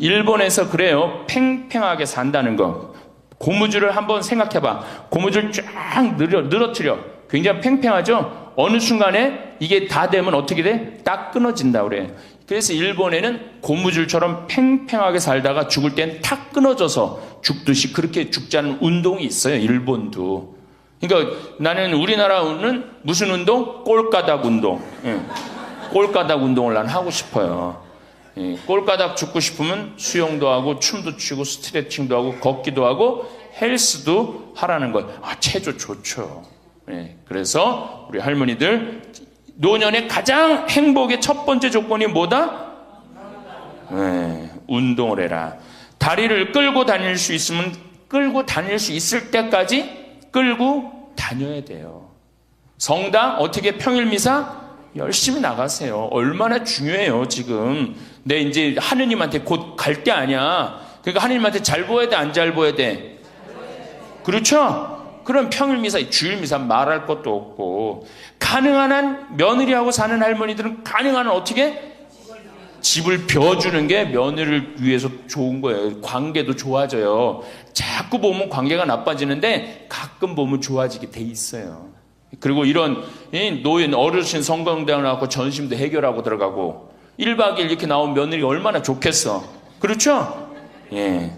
일본에서 그래요. 팽팽하게 산다는 거. 고무줄을 한번 생각해봐. 고무줄 쫙 늘어뜨려. 굉장히 팽팽하죠? 어느 순간에 이게 다 되면 어떻게 돼? 딱 끊어진다 그래. 그래서 일본에는 고무줄처럼 팽팽하게 살다가 죽을 땐 탁 끊어져서 죽듯이 그렇게 죽자는 운동이 있어요. 일본도. 그러니까 나는 우리나라는 무슨 운동? 꼴가닥 운동. 예. 꼴가닥 운동을 난 하고 싶어요. 예. 꼴가닥 죽고 싶으면 수영도 하고 춤도 추고 스트레칭도 하고 걷기도 하고 헬스도 하라는 거예요. 아, 체조 좋죠. 예. 그래서 우리 할머니들 노년의 가장 행복의 첫 번째 조건이 뭐다? 네, 운동을 해라. 다리를 끌고 다닐 수 있으면 끌고 다닐 수 있을 때까지 끌고 다녀야 돼요. 성당 어떻게 평일 미사 열심히 나가세요. 얼마나 중요해요. 지금 내 이제 하느님한테 곧 갈 때 아니야. 그러니까 하느님한테 잘 보여야 돼, 안 잘 보여야 돼? 그렇죠? 그럼 평일 미사, 주일 미사 말할 것도 없고, 가능한 한 며느리하고 사는 할머니들은 가능한 한 어떻게? 집을 벼주는 게 며느리를 위해서 좋은 거예요. 관계도 좋아져요. 자꾸 보면 관계가 나빠지는데 가끔 보면 좋아지게 돼 있어요. 그리고 이런 노인 어르신 성경대학 나가고 전심도 해결하고 들어가고 1박 2일 이렇게 나온 며느리 얼마나 좋겠어. 그렇죠? 예.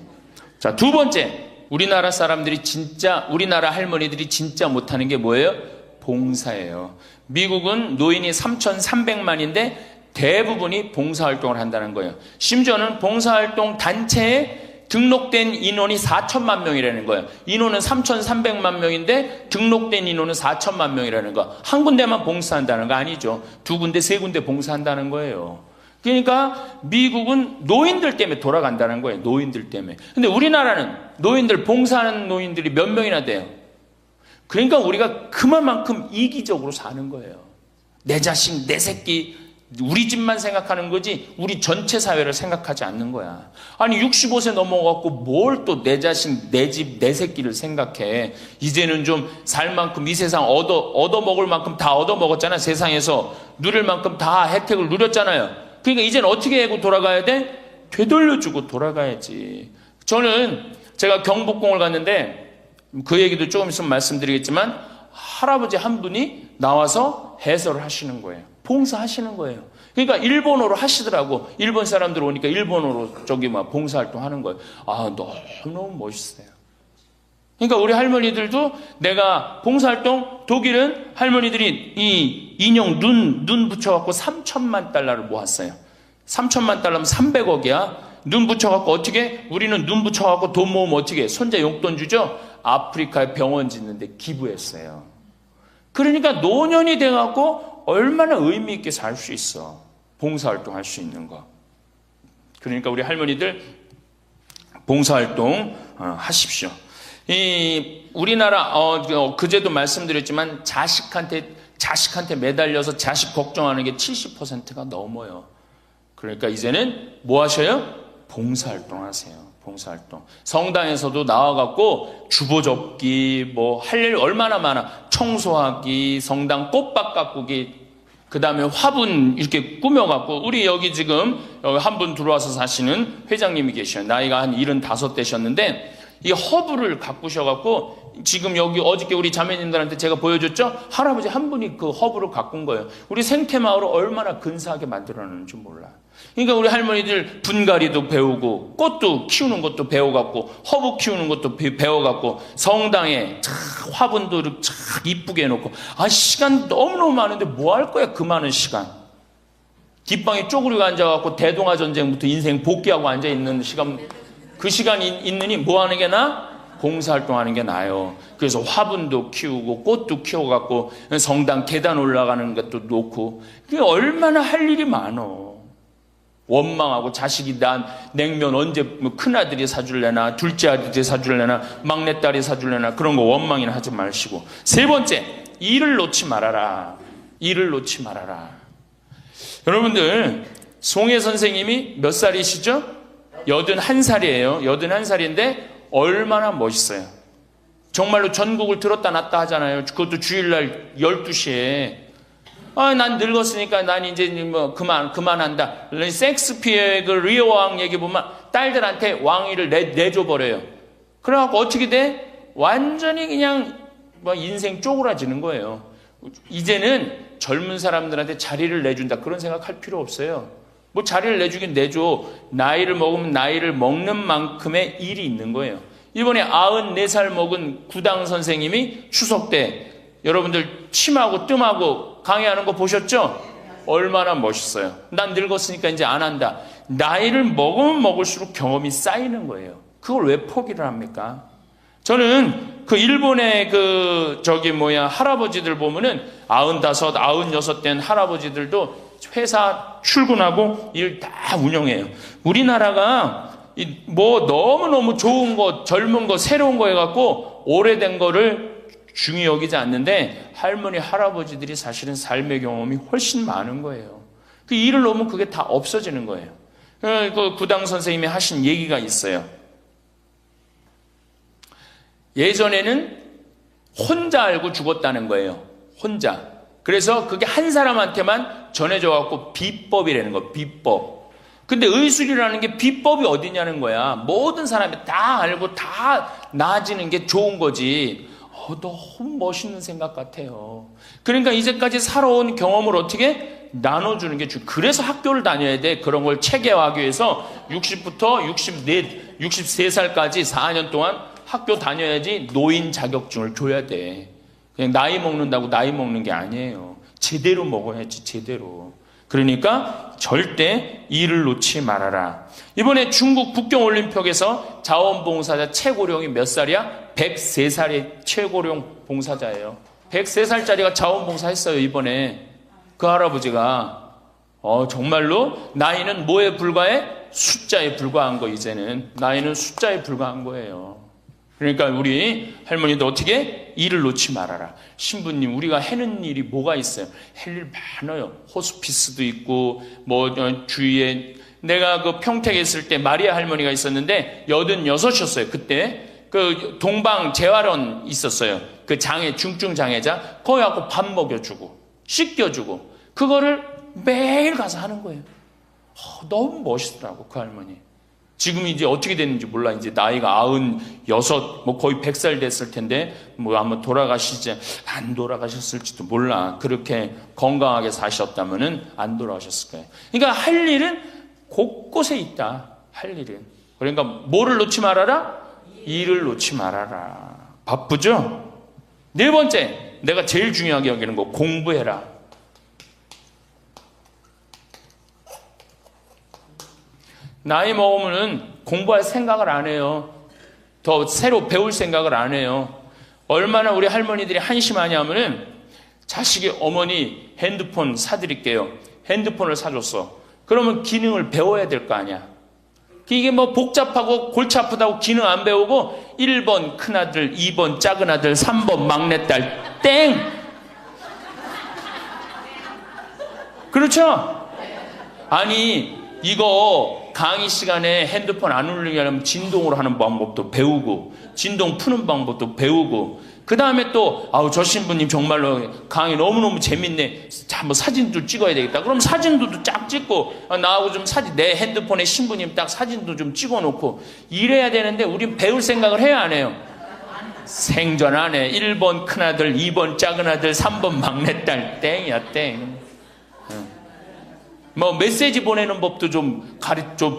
자, 두 번째. 우리나라 사람들이 진짜, 우리나라 할머니들이 진짜 못하는 게 뭐예요? 봉사예요. 미국은 노인이 3,300만인데 대부분이 봉사활동을 한다는 거예요. 심지어는 봉사활동 단체에 등록된 인원이 4천만 명이라는 거예요. 인원은 3,300만 명인데 등록된 인원은 4천만 명이라는 거. 한 군데만 봉사한다는 거 아니죠. 두 군데, 세 군데 봉사한다는 거예요. 그러니까 미국은 노인들 때문에 돌아간다는 거예요. 노인들 때문에. 근데 우리나라는 노인들, 봉사하는 노인들이 몇 명이나 돼요. 그러니까 우리가 그만큼 이기적으로 사는 거예요. 내 자식, 내 새끼, 우리 집만 생각하는 거지 우리 전체 사회를 생각하지 않는 거야. 아니 65세 넘어갖고 뭘 또 내 자식, 내 집, 내 새끼를 생각해. 이제는 좀 살 만큼 이 세상 얻어먹을 만큼 다 얻어먹었잖아. 세상에서 누릴 만큼 다 혜택을 누렸잖아요. 그러니까 이제는 어떻게 하고 돌아가야 돼? 되돌려주고 돌아가야지. 저는 제가 경복궁을 갔는데 그 얘기도 조금 있으면 말씀드리겠지만 할아버지 한 분이 나와서 해설을 하시는 거예요. 봉사하시는 거예요. 그러니까 일본어로 하시더라고. 일본 사람들 오니까 일본어로 저기 막 봉사활동 하는 거예요. 아, 너무 멋있어요. 그러니까 우리 할머니들도 내가 봉사활동, 독일은 할머니들이 이 인형 눈 붙여갖고 3천만 달러를 모았어요. 3천만 달러면 300억이야. 눈 붙여갖고 어떻게? 우리는 눈 붙여갖고 돈 모으면 어떻게? 손자 용돈 주죠? 아프리카에 병원 짓는데 기부했어요. 그러니까 노년이 돼갖고 얼마나 의미 있게 살 수 있어. 봉사활동 할 수 있는 거. 그러니까 우리 할머니들 봉사활동 하십시오. 우리나라 그제도 말씀드렸지만 자식한테 매달려서 자식 걱정하는 게 70%가 넘어요. 그러니까 이제는 뭐 하셔요? 봉사활동 하세요. 봉사활동. 성당에서도 나와갖고 주보 접기 뭐 할 일 얼마나 많아. 청소하기, 성당 꽃밭 가꾸기, 그 다음에 화분 이렇게 꾸며갖고 우리 여기 지금 한 분 들어와서 사시는 회장님이 계셔요. 나이가 한 75 되셨는데 이 허브를 가꾸셔갖고 지금 여기 어저께 우리 자매님들한테 제가 보여줬죠? 할아버지 한 분이 그 허브를 가꾼 거예요. 우리 생태마을을 얼마나 근사하게 만들어놨는지 몰라. 그러니까 우리 할머니들 분갈이도 배우고 꽃도 키우는 것도 배워갖고 허브 키우는 것도 배워갖고 성당에 화분도 참 이쁘게 해놓고 시간 너무너무 많은데 뭐 할 거야 그 많은 시간. 뒷방에 쪼그리고 앉아갖고 대동아 전쟁부터 인생 복귀하고 앉아있는 시간, 그 시간이 있느니 뭐 하는 게 나아? 봉사활동하는 게 나아요. 그래서 화분도 키우고 꽃도 키워갖고 성당 계단 올라가는 것도 놓고 그게 얼마나 할 일이 많어. 원망하고 자식이 난 냉면 언제 큰아들이 사줄래나 둘째 아들이 사줄래나 막내딸이 사줄래나 그런 거 원망이나 하지 마시고. 세 번째, 일을 놓지 말아라. 일을 놓지 말아라. 여러분들 송혜 선생님이 몇 살이시죠? 81살이에요. 81살인데 얼마나 멋있어요. 정말로 전국을 들었다 놨다 하잖아요. 그것도 주일날 12시에. 난 늙었으니까 난 이제 뭐 그만한다. 섹스피어의 그 리오 왕 얘기 보면 딸들한테 왕위를 내줘버려요. 그래갖고 어떻게 돼? 완전히 그냥 뭐 인생 쪼그라지는 거예요. 이제는 젊은 사람들한테 자리를 내준다 그런 생각할 필요 없어요. 뭐 자리를 내주긴 내줘. 나이를 먹으면 나이를 먹는 만큼의 일이 있는 거예요. 이번에 94살 먹은 구당 선생님이 추석 때 여러분들 침하고 뜸하고 강의하는 거 보셨죠? 얼마나 멋있어요. 난 늙었으니까 이제 안 한다. 나이를 먹으면 먹을수록 경험이 쌓이는 거예요. 그걸 왜 포기를 합니까? 저는 그 일본의 할아버지들 보면은 95, 96 된 할아버지들도 회사 출근하고 일 다 운영해요. 우리나라가 뭐 너무너무 좋은 거, 젊은 거, 새로운 거 해갖고 오래된 거를 중히 여기지 않는데 할머니, 할아버지들이 사실은 삶의 경험이 훨씬 많은 거예요. 그 일을 놓으면 그게 다 없어지는 거예요. 그 구당 선생님이 하신 얘기가 있어요. 예전에는 혼자 알고 죽었다는 거예요. 혼자. 그래서 그게 한 사람한테만 전해져갖고 비법이라는 거, 비법. 근데 의술이라는 게 비법이 어디냐는 거야. 모든 사람이 다 알고 다 나아지는 게 좋은 거지. 너무 멋있는 생각 같아요. 그러니까 이제까지 살아온 경험을 어떻게 나눠주는 게 그래서 학교를 다녀야 돼. 그런 걸 체계화하기 위해서 60부터 63살까지 4년 동안 학교 다녀야지 노인 자격증을 줘야 돼. 그냥 나이 먹는다고 나이 먹는 게 아니에요. 제대로 먹어야지, 제대로. 그러니까 절대 일을 놓지 말아라. 이번에 중국 북경올림픽에서 자원봉사자 최고령이 몇 살이야? 103살의 최고령 봉사자예요. 103살짜리가 자원봉사 했어요, 이번에. 그 할아버지가. 정말로 나이는 뭐에 불과해? 숫자에 불과한 거, 이제는. 나이는 숫자에 불과한 거예요. 그러니까 우리 할머니도 어떻게? 일을 놓지 말아라. 신부님, 우리가 해는 일이 뭐가 있어요? 할 일 많아요. 호스피스도 있고, 주위에, 내가 그 평택에 있을 때 마리아 할머니가 있었는데, 86이었어요. 그때. 그 동방 재활원 있었어요. 그 중증 장애자. 거기 가고 밥 먹여주고, 씻겨주고, 그거를 매일 가서 하는 거예요. 너무 멋있더라고, 그 할머니. 지금 이제 어떻게 됐는지 몰라. 이제 나이가 96, 거의 100살 됐을 텐데, 아마 안 돌아가셨을지도 몰라. 그렇게 건강하게 사셨다면은 안 돌아가셨을 거예요. 그러니까 할 일은 곳곳에 있다. 할 일은. 그러니까 뭐를 놓지 말아라? 일을 놓지 말아라. 바쁘죠? 네 번째, 내가 제일 중요하게 여기는 거, 공부해라. 나이 먹으면은 공부할 생각을 안 해요. 더 새로 배울 생각을 안 해요. 얼마나 우리 할머니들이 한심하냐면은 자식이 어머니 핸드폰 사드릴게요. 핸드폰을 사줬어. 그러면 기능을 배워야 될 거 아니야. 이게 복잡하고 골치 아프다고 기능 안 배우고 1번 큰아들, 2번 작은아들, 3번 막내딸 땡! 그렇죠? 아니 이거 강의 시간에 핸드폰 안 울리게 하려면 진동으로 하는 방법도 배우고 진동 푸는 방법도 배우고 그 다음에 또 저 신부님 정말로 강의 너무너무 재밌네. 자, 한번 사진도 찍어야 되겠다. 그럼 사진도 쫙 찍고 나하고 좀 내 핸드폰에 신부님 딱 사진도 좀 찍어놓고 이래야 되는데 우린 배울 생각을 해야 안 해요. 생전 안 해. 1번 큰아들, 2번 작은아들, 3번 막내딸 땡이야 땡. 메시지 보내는 법도 좀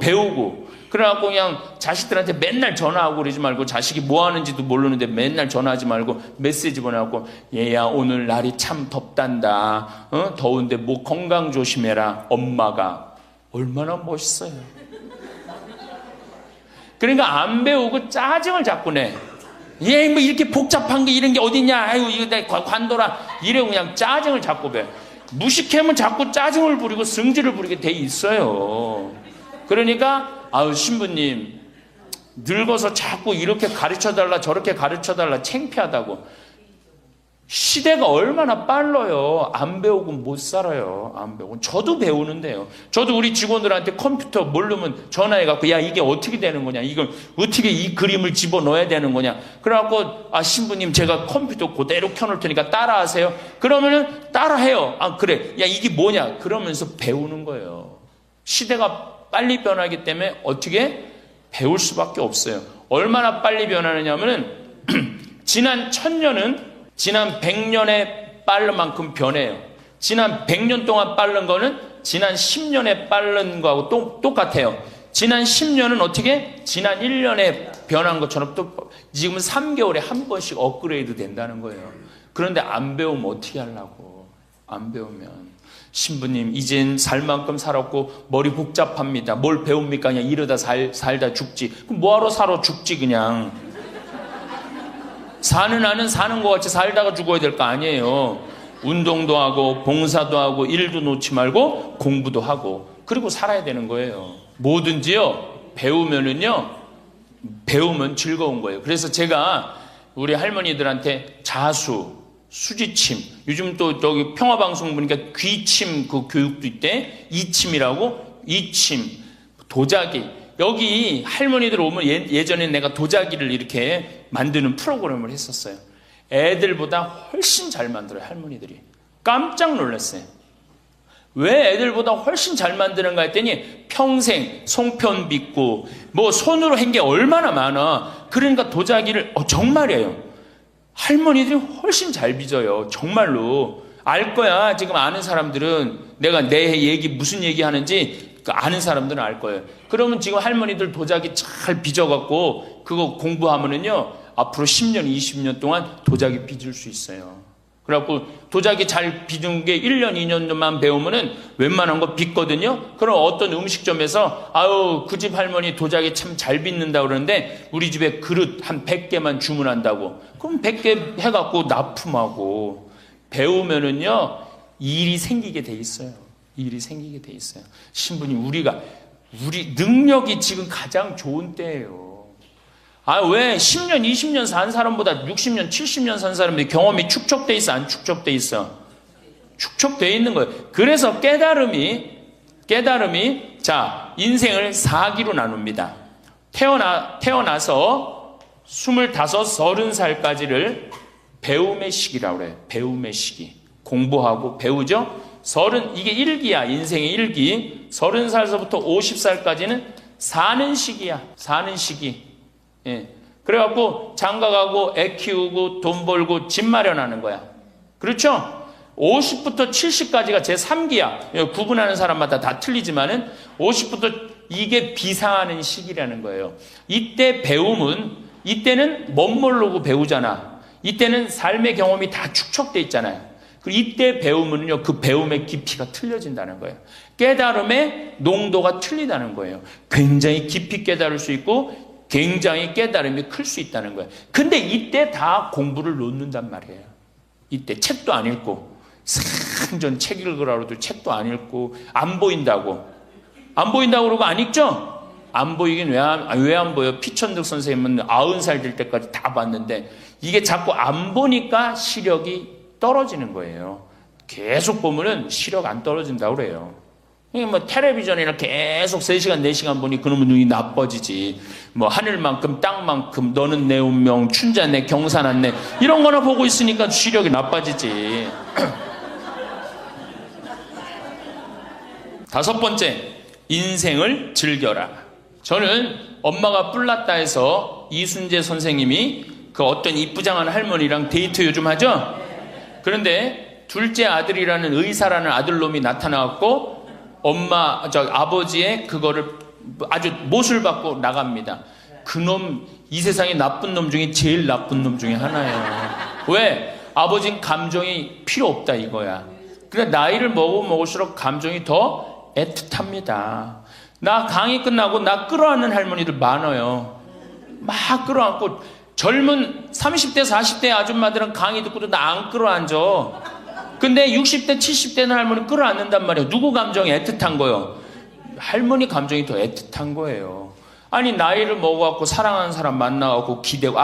배우고 그래갖고 그냥 자식들한테 맨날 전화하고 그러지 말고 자식이 뭐 하는지도 모르는데 맨날 전화하지 말고 메시지 보내갖고 얘야 오늘 날이 참 덥단다. 더운데 건강 조심해라. 엄마가 얼마나 멋있어요. 그러니까 안 배우고 짜증을 자꾸 내. 얘 이렇게 복잡한 게 이런 게 어딨냐. 아유 이거 내가 관둬라. 이래고 그냥 짜증을 자꾸 배. 무식하면 자꾸 짜증을 부리고 승질을 부리게 돼 있어요. 그러니까 신부님 늙어서 자꾸 이렇게 가르쳐달라 저렇게 가르쳐달라 창피하다고. 시대가 얼마나 빨라요. 안 배우고 못 살아요. 안 배우고. 저도 배우는데요. 저도 우리 직원들한테 컴퓨터 모르면 전화해갖고 야 이게 어떻게 되는 거냐, 이걸 어떻게 이 그림을 집어넣어야 되는 거냐. 그래갖고 신부님 제가 컴퓨터 그대로 켜놓을 테니까 따라하세요. 그러면은 따라해요. 그래, 야 이게 뭐냐, 그러면서 배우는 거예요. 시대가 빨리 변하기 때문에 어떻게 배울 수밖에 없어요. 얼마나 빨리 변하느냐면은 지난 1000년은 지난 100년에 빠른 만큼 변해요. 지난 100년 동안 빠른 거는 지난 10년에 빠른 거하고 똑같아요. 지난 10년은 어떻게? 지난 1년에 변한 것처럼 또 지금은 3개월에 한 번씩 업그레이드 된다는 거예요. 그런데 안 배우면 어떻게 하려고? 안 배우면. 신부님 이젠 살 만큼 살았고 머리 복잡합니다. 뭘 배웁니까? 그냥 이러다 살다 죽지. 그럼 뭐하러 살아 죽지 그냥. 사는 한은 사는 것 같이 살다가 죽어야 될 거 아니에요. 운동도 하고 봉사도 하고 일도 놓지 말고 공부도 하고 그리고 살아야 되는 거예요. 뭐든지요 배우면 즐거운 거예요. 그래서 제가 우리 할머니들한테 자수, 수지침, 요즘 또 저기 평화방송 보니까 귀침 그 교육도 있대. 이침이라고, 이침, 도자기. 여기 할머니들 오면 예전에 내가 도자기를 이렇게 만드는 프로그램을 했었어요. 애들보다 훨씬 잘 만들어요, 할머니들이. 깜짝 놀랐어요. 왜 애들보다 훨씬 잘 만드는가 했더니 평생 송편 빚고 뭐 손으로 한 게 얼마나 많아. 그러니까 도자기를 정말이에요. 할머니들이 훨씬 잘 빚어요. 정말로. 알 거야. 지금 아는 사람들은 내가 내 얘기 무슨 얘기 하는지 아는 사람들은 알 거예요. 그러면 지금 할머니들 도자기 잘 빚어갖고 그거 공부하면은요 앞으로 10년, 20년 동안 도자기 빚을 수 있어요. 그래갖고 도자기 잘 빚은 게 1년, 2년만 배우면은 웬만한 거 빚거든요. 그럼 어떤 음식점에서 그 집 할머니 도자기 참 잘 빚는다 그러는데 우리 집에 그릇 한 100개만 주문한다고. 그럼 100개 해갖고 납품하고 배우면은요 일이 생기게 돼 있어요. 일이 생기게 돼 있어요. 신부님 우리 능력이 지금 가장 좋은 때예요. 왜 10년, 20년 산 사람보다 60년, 70년 산 사람들이 경험이 축적돼 있어? 안 축적돼 있어? 축적돼 있는 거예요. 그래서 깨달음이 인생을 4기로 나눕니다. 태어나서 25, 30살까지를 배움의 시기라고 그래요. 배움의 시기. 공부하고 배우죠? 이게 1기야. 인생의 1기. 30살서부터 50살까지는 사는 시기야. 사는 시기. 예. 그래갖고 장가가고 애 키우고 돈 벌고 집 마련하는 거야. 그렇죠? 50부터 70까지가 제 3기야. 구분하는 사람마다 다 틀리지만은 50부터 이게 비상하는 시기라는 거예요. 이때 이때는 멋모르고 배우잖아. 이때는 삶의 경험이 다 축적돼 있잖아요. 그리고 이때 배우면요, 그 배움의 깊이가 틀려진다는 거예요. 깨달음의 농도가 틀리다는 거예요. 굉장히 깊이 깨달을 수 있고 굉장히 깨달음이 클 수 있다는 거예요. 근데 이때 다 공부를 놓는단 말이에요. 이때 책도 안 읽고 생전 책 읽으라고도 책도 안 읽고 안 보인다고 그러고 안 읽죠? 안 보이긴 왜 안 보여? 피천득 선생님은 90살 될 때까지 다 봤는데 이게 자꾸 안 보니까 시력이 떨어지는 거예요. 계속 보면은 시력 안 떨어진다고 그래요. 뭐 텔레비전이나 계속 3시간 4시간 보니 그놈의 눈이 나빠지지. 뭐 하늘만큼 땅만큼 너는 내 운명 춘자 내 경사난 내 이런 거나 보고 있으니까 시력이 나빠지지. 5번째, 인생을 즐겨라. 저는 엄마가 뿔났다 해서 이순재 선생님이 그 어떤 이쁘장한 할머니랑 데이트 요즘 하죠? 그런데 둘째 아들이라는 의사라는 아들놈이 나타나갖고 아버지의 그거를 아주 못을 받고 나갑니다. 그놈, 이 세상에 나쁜 놈 중에 제일 나쁜 놈 중에 하나예요. 왜? 아버지는 감정이 필요 없다 이거야. 그래, 나이를 먹을수록 감정이 더 애틋합니다. 나 강의 끝나고 나 끌어안는 할머니들 많아요. 막 끌어안고 젊은 30대, 40대 아줌마들은 강의 듣고도 나 안 끌어안죠. 근데 60대, 70대는 할머니 끌어안는단 말이에요. 누구 감정이 애틋한 거요? 할머니 감정이 더 애틋한 거예요. 아니 나이를 먹어갖고 사랑하는 사람 만나갖고 기대고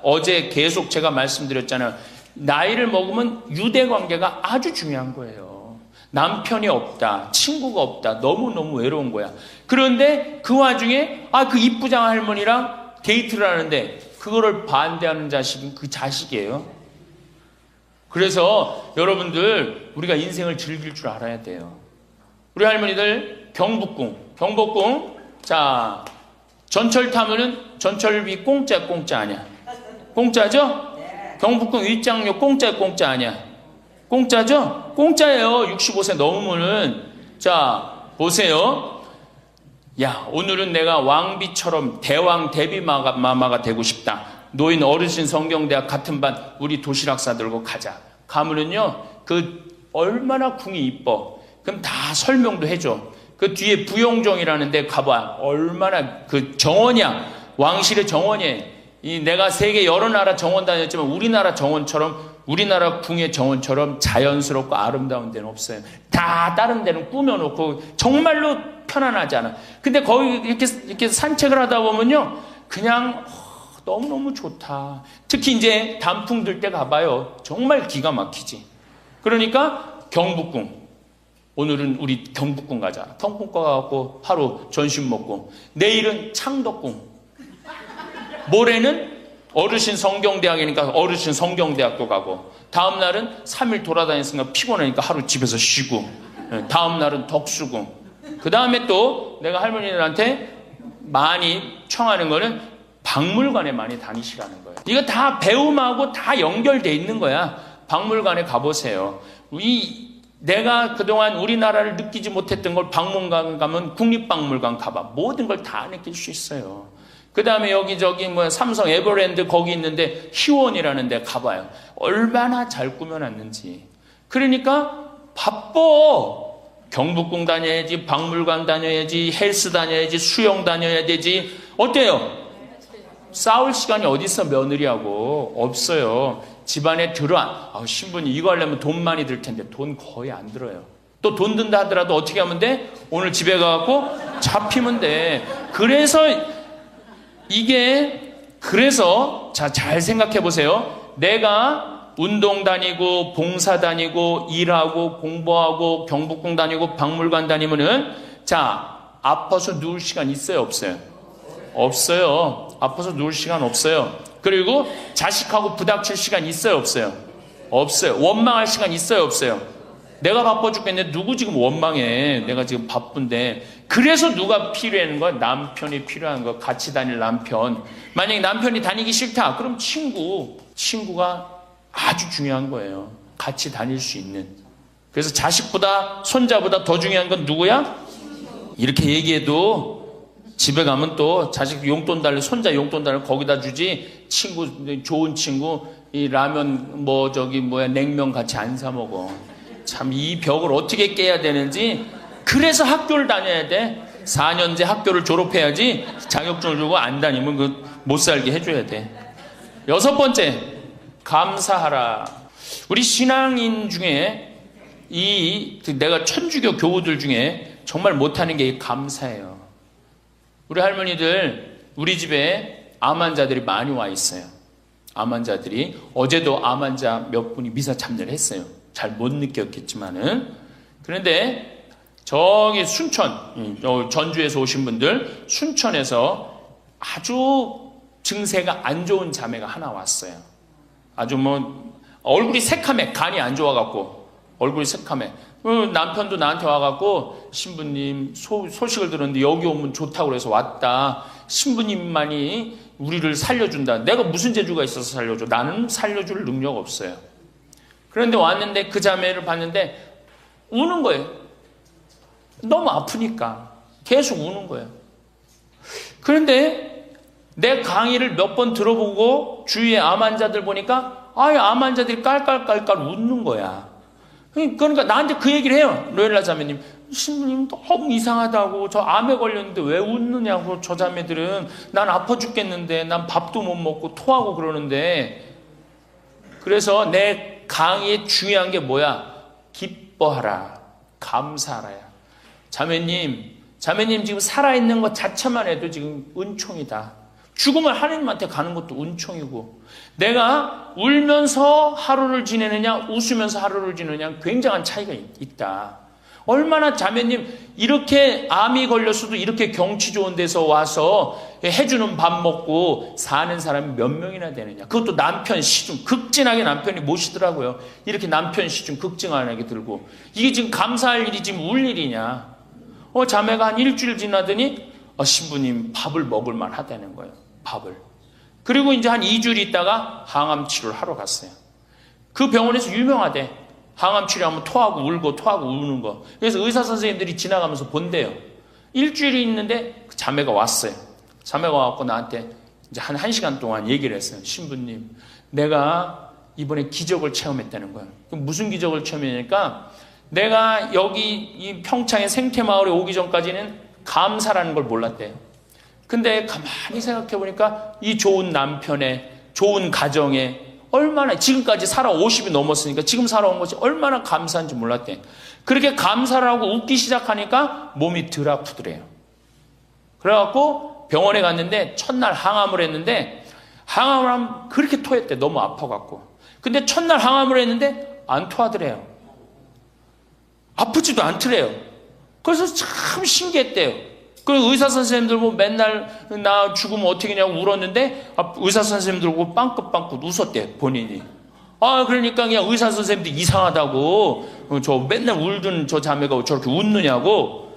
어제 계속 제가 말씀드렸잖아요. 나이를 먹으면 유대 관계가 아주 중요한 거예요. 남편이 없다, 친구가 없다, 너무너무 외로운 거야. 그런데 그 와중에 그 이쁘장 할머니랑 데이트를 하는데 그거를 반대하는 자식은 그 자식이에요. 그래서 여러분들 우리가 인생을 즐길 줄 알아야 돼요. 우리 할머니들 경복궁 자 전철 타면은 전철비 공짜 아니야? 공짜죠? 경복궁 윗장료 공짜 아니야? 공짜죠? 공짜예요. 65세 넘으면은. 자 보세요. 야, 오늘은 내가 왕비처럼 대왕 대비마마가 되고 싶다. 노인 어르신 성경대학 같은 반 우리 도시락 싸들고 가자. 가면은요, 그 얼마나 궁이 이뻐. 그럼 다 설명도 해줘. 그 뒤에 부용정이라는 데 가봐. 얼마나 그 정원이야. 왕실의 정원이에요. 내가 세계 여러 나라 정원 다녔지만 우리나라 정원처럼, 우리나라 궁의 정원처럼 자연스럽고 아름다운 데는 없어요. 다 다른 데는 꾸며놓고 정말로 편안하지 않아. 근데 거기 이렇게 산책을 하다 보면요, 그냥 너무너무 좋다. 특히 이제 단풍 들 때 가봐요. 정말 기가 막히지. 그러니까 경복궁. 오늘은 우리 경복궁 가자. 경복궁 가갖고 하루 점심 먹고, 내일은 창덕궁. 모레는 어르신 성경대학이니까 어르신 성경대학도 가고, 다음 날은 3일 돌아다녔으니까 피곤하니까 하루 집에서 쉬고, 다음 날은 덕수궁. 그 다음에 또 내가 할머니들한테 많이 청하는 거는 박물관에 많이 다니시라는 거예요. 이거 다 배움하고 다 연결돼 있는 거야. 박물관에 가보세요. 내가 그동안 우리나라를 느끼지 못했던 걸 박물관 가면 국립박물관 가봐. 모든 걸 다 느낄 수 있어요. 그 다음에 여기저기 삼성 에버랜드 거기 있는데 희원이라는 데 가봐요. 얼마나 잘 꾸며놨는지. 그러니까 바빠. 경복궁 다녀야지, 박물관 다녀야지, 헬스 다녀야지, 수영 다녀야 되지. 어때요? 싸울 시간이 어디 있어, 며느리하고. 없어요. 집안에 신부님 이거 하려면 돈 많이 들 텐데 돈 거의 안 들어요. 또 돈 든다 하더라도 어떻게 하면 돼? 오늘 집에 가갖고 잡히면 돼. 그래서 잘 생각해 보세요. 내가 운동 다니고 봉사 다니고 일하고 공부하고 경복궁 다니고 박물관 다니면은 아파서 누울 시간 있어요, 없어요? 없어요. 아파서 누울 시간 없어요. 그리고 자식하고 부닥칠 시간 있어요, 없어요? 없어요. 원망할 시간 있어요, 없어요? 내가 바빠 죽겠는데 누구 지금 원망해? 내가 지금 바쁜데. 그래서 누가 필요한 거야? 남편이 필요한 거야. 같이 다닐 남편. 만약에 남편이 다니기 싫다, 그럼 친구가 아주 중요한 거예요. 같이 다닐 수 있는. 그래서 자식보다 손자보다 더 중요한 건 누구야? 이렇게 얘기해도 집에 가면 또 자식 용돈 달래, 손자 용돈 달래 거기다 주지. 좋은 친구 이 라면 냉면 같이 안 사 먹어. 참 이 벽을 어떻게 깨야 되는지. 그래서 학교를 다녀야 돼. 4년제 학교를 졸업해야지. 자격증을 주고 안 다니면 못 살게 해줘야 돼. 6번째, 감사하라. 우리 신앙인 중에 내가 천주교 교우들 중에 정말 못하는 게 감사해요. 우리 할머니들, 우리 집에 암 환자들이 많이 와 있어요. 암 환자들이. 어제도 암 환자 몇 분이 미사 참여를 했어요. 잘 못 느꼈겠지만은. 그런데 저기 순천, 전주에서 오신 분들, 순천에서 아주 증세가 안 좋은 자매가 하나 왔어요. 아주 얼굴이 새카매, 간이 안 좋아갖고, 얼굴이 새카매. 남편도 나한테 와갖고, 신부님, 소식을 들었는데 여기 오면 좋다고 그래서 왔다. 신부님만이 우리를 살려준다. 내가 무슨 재주가 있어서 살려줘? 나는 살려줄 능력 없어요. 그런데 왔는데 그 자매를 봤는데 우는 거예요. 너무 아프니까. 계속 우는 거예요. 그런데 내 강의를 몇 번 들어보고 주위에 암 환자들 보니까 암 환자들이 깔깔깔깔 웃는 거야. 그러니까 나한테 그 얘기를 해요. 로엘라 자매님. 신부님 너무 이상하다고. 저 암에 걸렸는데 왜 웃느냐고. 저 자매들은. 난 아파 죽겠는데. 난 밥도 못 먹고 토하고 그러는데. 그래서 내 강의에 중요한 게 뭐야? 기뻐하라. 감사하라야. 자매님 지금 살아있는 것 자체만 해도 지금 은총이다. 죽음을 하나님한테 가는 것도 은총이고, 내가 울면서 하루를 지내느냐 웃으면서 하루를 지내느냐 굉장한 차이가 있다. 얼마나 자매님 이렇게 암이 걸렸어도 이렇게 경치 좋은 데서 와서 해주는 밥 먹고 사는 사람이 몇 명이나 되느냐. 그것도 남편 시중 극진하게 남편이 모시더라고요. 이렇게 남편 시중 극진하게 들고. 이게 지금 감사할 일이 지금 울 일이냐. 자매가 한 일주일 지나더니 신부님 밥을 먹을 만하다는 거예요. 밥을. 그리고 이제 한 2주일 있다가 항암 치료를 하러 갔어요. 그 병원에서 유명하대. 항암 치료하면 토하고 울고 토하고 우는 거. 그래서 의사 선생님들이 지나가면서 본대요. 일주일이 있는데 그 자매가 왔어요. 자매가 와갖고 나한테 이제 한 1시간 동안 얘기를 했어요. 신부님, 내가 이번에 기적을 체험했다는 거예요. 그럼 무슨 기적을 체험했냐니까, 내가 여기 이 평창의 생태마을에 오기 전까지는 감사라는 걸 몰랐대요. 근데 가만히 생각해보니까 이 좋은 남편의 좋은 가정에 얼마나, 지금까지 살아 50이 넘었으니까 지금 살아온 것이 얼마나 감사한지 몰랐대. 그렇게 감사를 하고 웃기 시작하니까 몸이 덜 아프더래요. 그래갖고 병원에 갔는데 첫날 항암을 했는데, 항암을 하면 그렇게 토했대. 너무 아파갖고. 근데 첫날 항암을 했는데 안 토하더래요. 아프지도 않더래요. 그래서 참 신기했대요. 그리고 의사 선생님들 보고 맨날 나 죽으면 어떻게 하냐고 울었는데 의사 선생님들 보고 빵긋빵긋 웃었대, 본인이. 그러니까 그냥 의사 선생님들 이상하다고, 저 맨날 울던 저 자매가 저렇게 웃느냐고.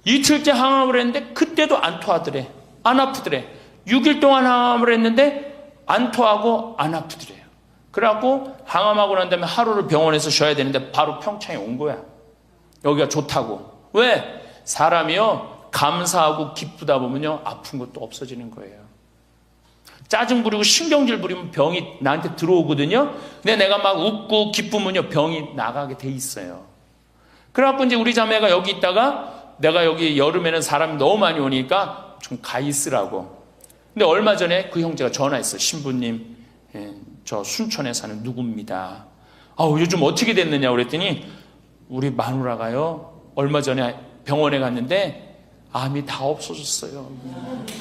이틀째 항암을 했는데 그때도 안 토하더래. 안 아프더래. 6일 동안 항암을 했는데 안 토하고 안 아프더래요. 그래갖고 항암하고 난 다음에 하루를 병원에서 쉬어야 되는데 바로 평창에 온 거야. 여기가 좋다고. 왜? 사람이요, 감사하고 기쁘다 보면요, 아픈 것도 없어지는 거예요. 짜증 부리고 신경질 부리면 병이 나한테 들어오거든요. 근데 내가 막 웃고 기쁘면요, 병이 나가게 돼 있어요. 그래갖고 이제 우리 자매가 여기 있다가, 내가 여기 여름에는 사람이 너무 많이 오니까 좀 가 있으라고. 근데 얼마 전에 그 형제가 전화했어요. 신부님, 저 순천에 사는 누구입니다. 요즘 어떻게 됐느냐 그랬더니, 우리 마누라가요, 얼마 전에 병원에 갔는데 암이 다 없어졌어요.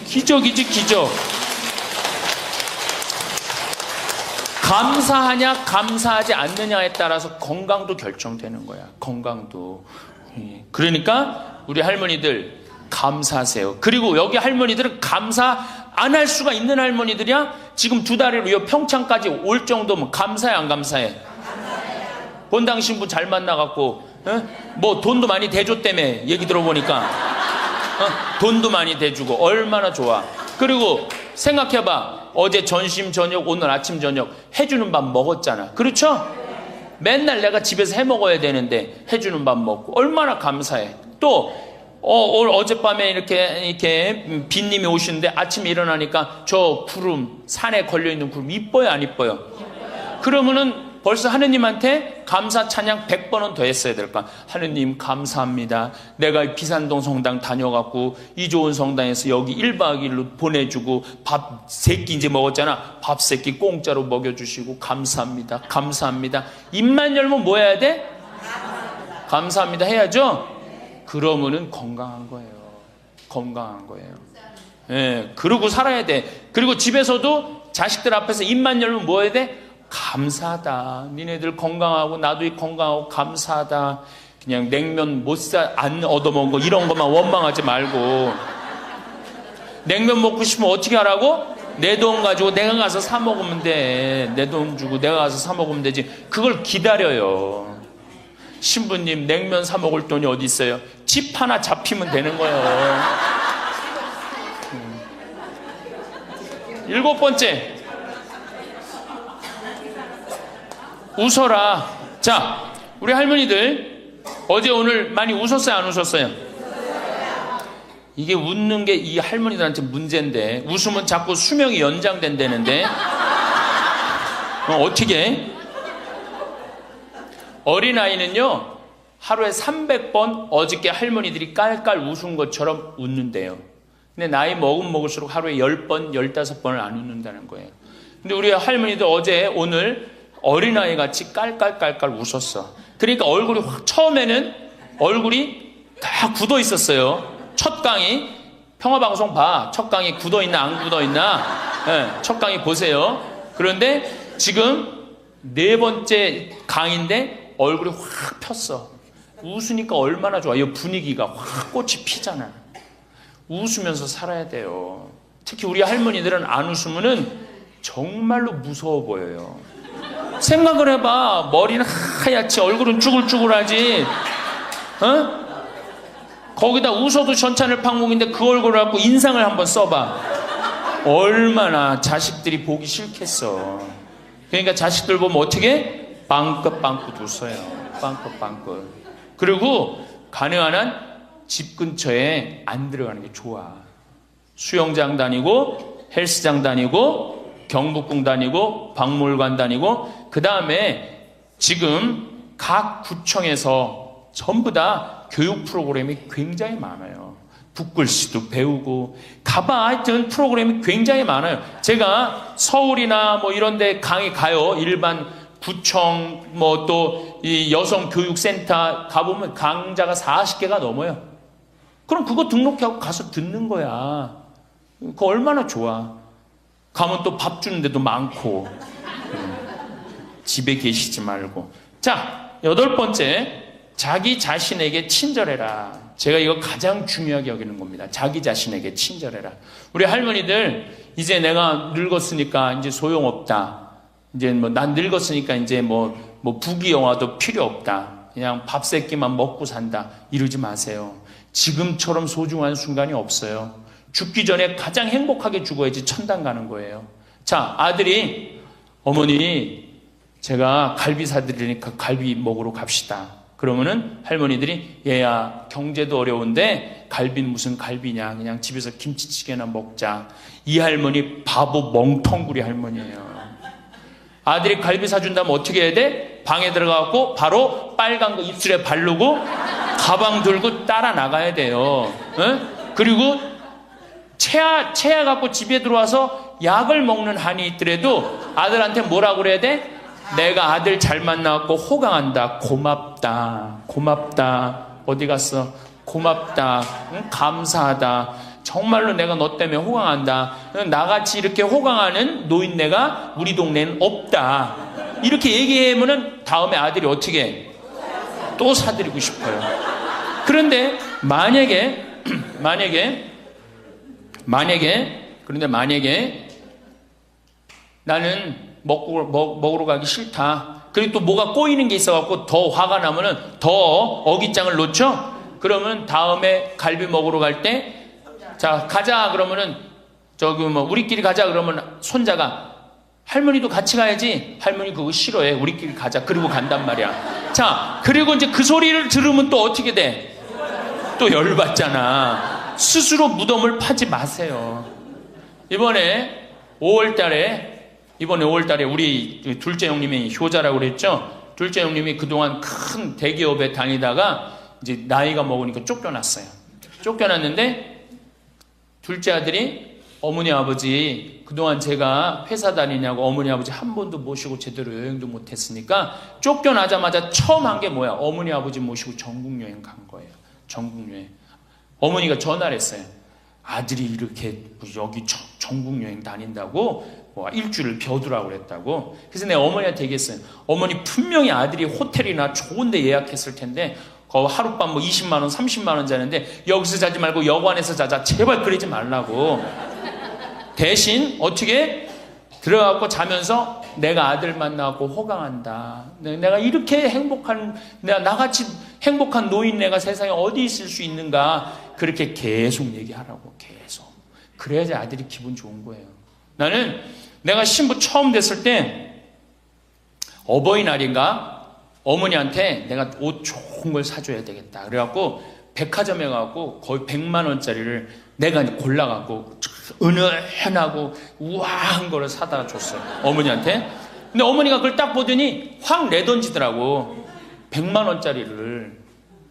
기적이지, 기적. 감사하냐 감사하지 않느냐에 따라서 건강도 결정되는 거야. 건강도. 그러니까 우리 할머니들 감사하세요. 그리고 여기 할머니들은 감사 안 할 수가 있는 할머니들이야. 지금 2달이로 평창까지 올 정도면 감사해 안 감사해? 본당 신부 잘 만나갖고 뭐 돈도 많이 대줬다며, 얘기 들어보니까. 돈도 많이 대주고 얼마나 좋아. 그리고 생각해봐. 어제 점심 저녁 오늘 아침 저녁 해주는 밥 먹었잖아. 그렇죠? 맨날 내가 집에서 해 먹어야 되는데 해주는 밥 먹고 얼마나 감사해. 또 어젯밤에 이렇게 빈님이 오시는데 아침에 일어나니까 저 구름, 산에 걸려있는 구름 이뻐요 안 이뻐요? 그러면은 벌써 하느님한테 감사 찬양 100번은 더 했어야 될까? 하느님 감사합니다. 내가 비산동 성당 다녀갖고 이 좋은 성당에서 여기 1박 2일로 보내주고 밥 3끼 이제 먹었잖아. 밥 3끼 공짜로 먹여주시고 감사합니다. 감사합니다. 입만 열면 뭐 해야 돼? 감사합니다 해야죠? 그러면은 건강한 거예요. 건강한 거예요. 그러고 살아야 돼. 그리고 집에서도 자식들 앞에서 입만 열면 뭐 해야 돼? 감사하다. 니네들 건강하고 나도 건강하고 감사하다. 그냥 냉면 안 얻어먹은 거 이런 것만 원망하지 말고. 냉면 먹고 싶으면 어떻게 하라고? 내 돈 가지고 내가 가서 사 먹으면 돼. 내 돈 주고 내가 가서 사 먹으면 되지. 그걸 기다려요. 신부님 냉면 사 먹을 돈이 어디 있어요? 집 하나 잡히면 되는 거예요. 7번째, 웃어라. 자, 우리 할머니들 어제 오늘 많이 웃었어요 안 웃었어요? 이게 웃는 게 이 할머니들한테 문제인데, 웃으면 자꾸 수명이 연장된다는데 어떻게? 어린아이는요 하루에 300번 어저께 할머니들이 깔깔 웃은 것처럼 웃는데요. 근데 나이 먹을수록 하루에 10번, 15번을 안 웃는다는 거예요. 근데 우리 할머니들 어제 오늘 어린아이 같이 깔깔깔깔 웃었어. 그러니까 처음에는 얼굴이 다 굳어 있었어요. 첫 강이 평화방송 봐. 첫 강의 굳어있나 안 굳어있나. 예, 첫 강의 보세요. 그런데 지금 네 번째 강의인데 얼굴이 확 폈어. 웃으니까 얼마나 좋아. 이 분위기가 확 꽃이 피잖아. 웃으면서 살아야 돼요. 특히 우리 할머니들은 안 웃으면은 정말로 무서워 보여요. 생각을 해봐. 머리는 하얗지 얼굴은 쭈글쭈글하지. 어? 거기다 웃어도 전찬을 방공인데 그 얼굴을 갖고 인상을 한번 써봐. 얼마나 자식들이 보기 싫겠어. 그러니까 자식들 보면 어떻게? 빵긋빵긋 웃어요. 빵긋빵긋. 그리고 가능한 한 집 근처에 안 들어가는 게 좋아. 수영장 다니고 헬스장 다니고 경복궁 다니고 박물관 다니고, 그 다음에 지금 각 구청에서 전부 다 교육 프로그램이 굉장히 많아요. 붓글씨도 배우고 가봐. 하여튼 프로그램이 굉장히 많아요. 제가 서울이나 뭐 이런 데 강의 가요. 일반 구청 뭐 또 이 여성교육센터 가보면 강좌가 40개가 넘어요. 그럼 그거 등록하고 가서 듣는 거야. 그거 얼마나 좋아. 가면 또 밥 주는 데도 많고. 집에 계시지 말고. 자, 8번째, 자기 자신에게 친절해라. 제가 이거 가장 중요하게 여기는 겁니다. 자기 자신에게 친절해라. 우리 할머니들 이제 내가 늙었으니까 이제 소용없다. 이제 뭐 난 늙었으니까 이제 뭐 부귀영화도 필요 없다. 그냥 밥 세 끼만 먹고 산다. 이러지 마세요. 지금처럼 소중한 순간이 없어요. 죽기 전에 가장 행복하게 죽어야지 천당 가는 거예요. 자, 아들이 어머니 제가 갈비 사드리니까 갈비 먹으러 갑시다. 그러면은 할머니들이 얘야 경제도 어려운데 갈비는 무슨 갈비냐, 그냥 집에서 김치찌개나 먹자. 이 할머니 바보 멍텅구리 할머니예요. 아들이 갈비 사준다면 어떻게 해야 돼? 방에 들어가고 바로 빨간 거 입술에 바르고 가방 들고 따라 나가야 돼요. 그리고 체하 갖고 집에 들어와서 약을 먹는 한이 있더라도 아들한테 뭐라고 그래야 돼? 내가 아들 잘 만나갖고 호강한다. 고맙다. 고맙다. 어디 갔어? 고맙다. 응? 감사하다. 정말로 내가 너 때문에 호강한다. 나같이 이렇게 호강하는 노인네가 우리 동네는 없다. 이렇게 얘기하면은 다음에 아들이 어떻게 해? 또 사드리고 싶어요. 그런데 만약에 나는 먹으러 가기 싫다. 그리고 또 뭐가 꼬이는 게 있어갖고 더 화가 나면은 더 어깃장을 놓죠? 그러면 다음에 갈비 먹으러 갈 때, 자, 가자. 그러면은, 우리끼리 가자. 그러면 손자가, 할머니도 같이 가야지. 할머니 그거 싫어해. 우리끼리 가자. 그리고 간단 말이야. 자, 그리고 이제 그 소리를 들으면 또 어떻게 돼? 또 열받잖아. 스스로 무덤을 파지 마세요. 이번에 5월달에 우리 둘째 형님이 효자라고 그랬죠? 둘째 형님이 그동안 큰 대기업에 다니다가 이제 나이가 먹으니까 쫓겨났어요. 쫓겨났는데 둘째 아들이 어머니 아버지 그동안 제가 회사 다니냐고 어머니 아버지 한 번도 모시고 제대로 여행도 못했으니까 쫓겨나자마자 처음 한 게 뭐야? 어머니 아버지 모시고 전국여행 간 거예요. 전국여행. 어머니가 전화를 했어요. 아들이 이렇게 여기 전국여행 다닌다고 뭐 일주일을 벼두라고 그랬다고. 그래서 내가 어머니한테 얘기했어요. 어머니 분명히 아들이 호텔이나 좋은 데 예약했을 텐데 하룻밤 20만 원, 30만 원 자는데 여기서 자지 말고 여관에서 자자. 제발 그러지 말라고. 대신 어떻게 들어가고 자면서 내가 아들 만나고 호강한다. 내가 이렇게 나같이 행복한 노인네가 세상에 어디 있을 수 있는가. 그렇게 계속 얘기하라고. 계속. 그래야지 아들이 기분 좋은 거예요. 나는 내가 신부 처음 됐을 때 어버이날인가 어머니한테 내가 옷 좋은 걸 사줘야 되겠다. 그래갖고 백화점에 가고 거의 100만 원짜리를 내가 골라갖고 은은하고 우아한 거를 사다 줬어요. 어머니한테. 근데 어머니가 그걸 딱 보더니 확 내던지더라고. 100만 원짜리를.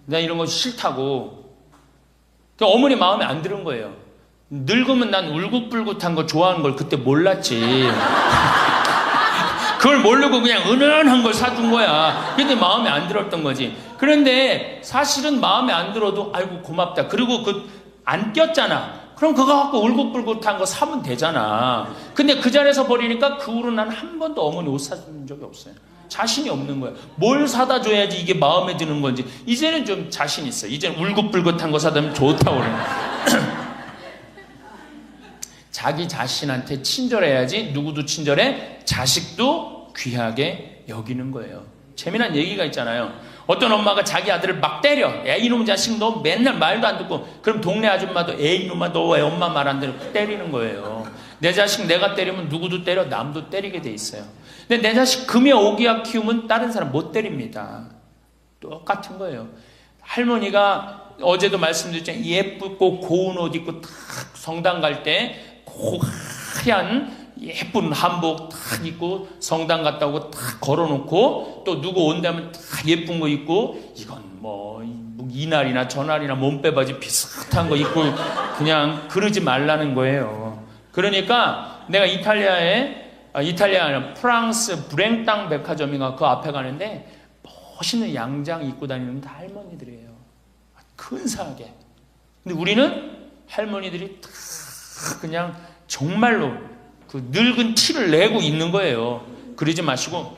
나 이런 거 싫다고. 그러니까 어머니 마음에 안 드는 거예요. 늙으면 난 울긋불긋한 거 좋아하는 걸 그때 몰랐지. 그걸 모르고 그냥 은은한 걸 사준 거야. 근데 마음에 안 들었던 거지. 그런데 사실은 마음에 안 들어도 아이고 고맙다. 그리고 안 꼈잖아. 그럼 그거 갖고 울긋불긋한 거 사면 되잖아. 근데 그 자리에서 버리니까 그 후로 난 한 번도 어머니 옷 사준 적이 없어요. 자신이 없는 거야. 뭘 사다 줘야지 이게 마음에 드는 건지. 이제는 좀 자신 있어. 이제는 울긋불긋한 거 사다 주면 좋다고 그래. 자기 자신한테 친절해야지 누구도 친절해? 자식도 귀하게 여기는 거예요. 재미난 얘기가 있잖아요. 어떤 엄마가 자기 아들을 막 때려. 야, 이놈 자식 너 맨날 말도 안 듣고. 그럼 동네 아줌마도 에이 이놈아 너 왜 엄마 말 안 들어? 때리는 거예요. 내 자식 내가 때리면 누구도 때려, 남도 때리게 돼 있어요. 근데 내 자식 금여 오기야 키우면 다른 사람 못 때립니다. 똑같은 거예요. 할머니가 어제도 말씀드렸잖아요. 예쁘고 고운 옷 입고 탁 성당 갈 때 하얀 예쁜 한복 탁 입고 성당 갔다 오고 탁 걸어놓고 또 누구 온다면 탁 예쁜 거 입고 이건 뭐 이날이나 저날이나 몸빼바지 비슷한 거 입고 그냥 그러지 말라는 거예요. 그러니까 내가 이탈리아 프랑스 브랭땅 백화점인가 그 앞에 가는데 멋있는 양장 입고 다니는 다 할머니들이에요. 근사하게. 근데 우리는 할머니들이 다 그냥 정말로 그 늙은 티를 내고 있는 거예요. 그러지 마시고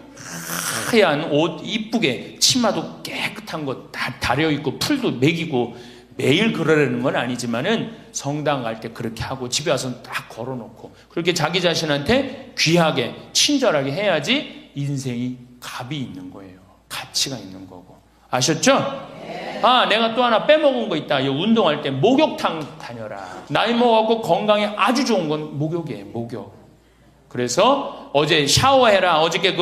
하얀 옷 이쁘게 치마도 깨끗한 거 다 다려입고 풀도 먹이고 매일 그러려는 건 아니지만은 성당 갈 때 그렇게 하고 집에 와서는 딱 걸어놓고 그렇게 자기 자신한테 귀하게 친절하게 해야지 인생이 값이 있는 거예요. 가치가 있는 거고. 아셨죠? 아, 내가 또 하나 빼먹은 거 있다. 운동할 때 목욕탕 다녀라. 나이 먹어갖고 건강에 아주 좋은 건 목욕이에요. 목욕. 그래서 어제 샤워해라. 어저께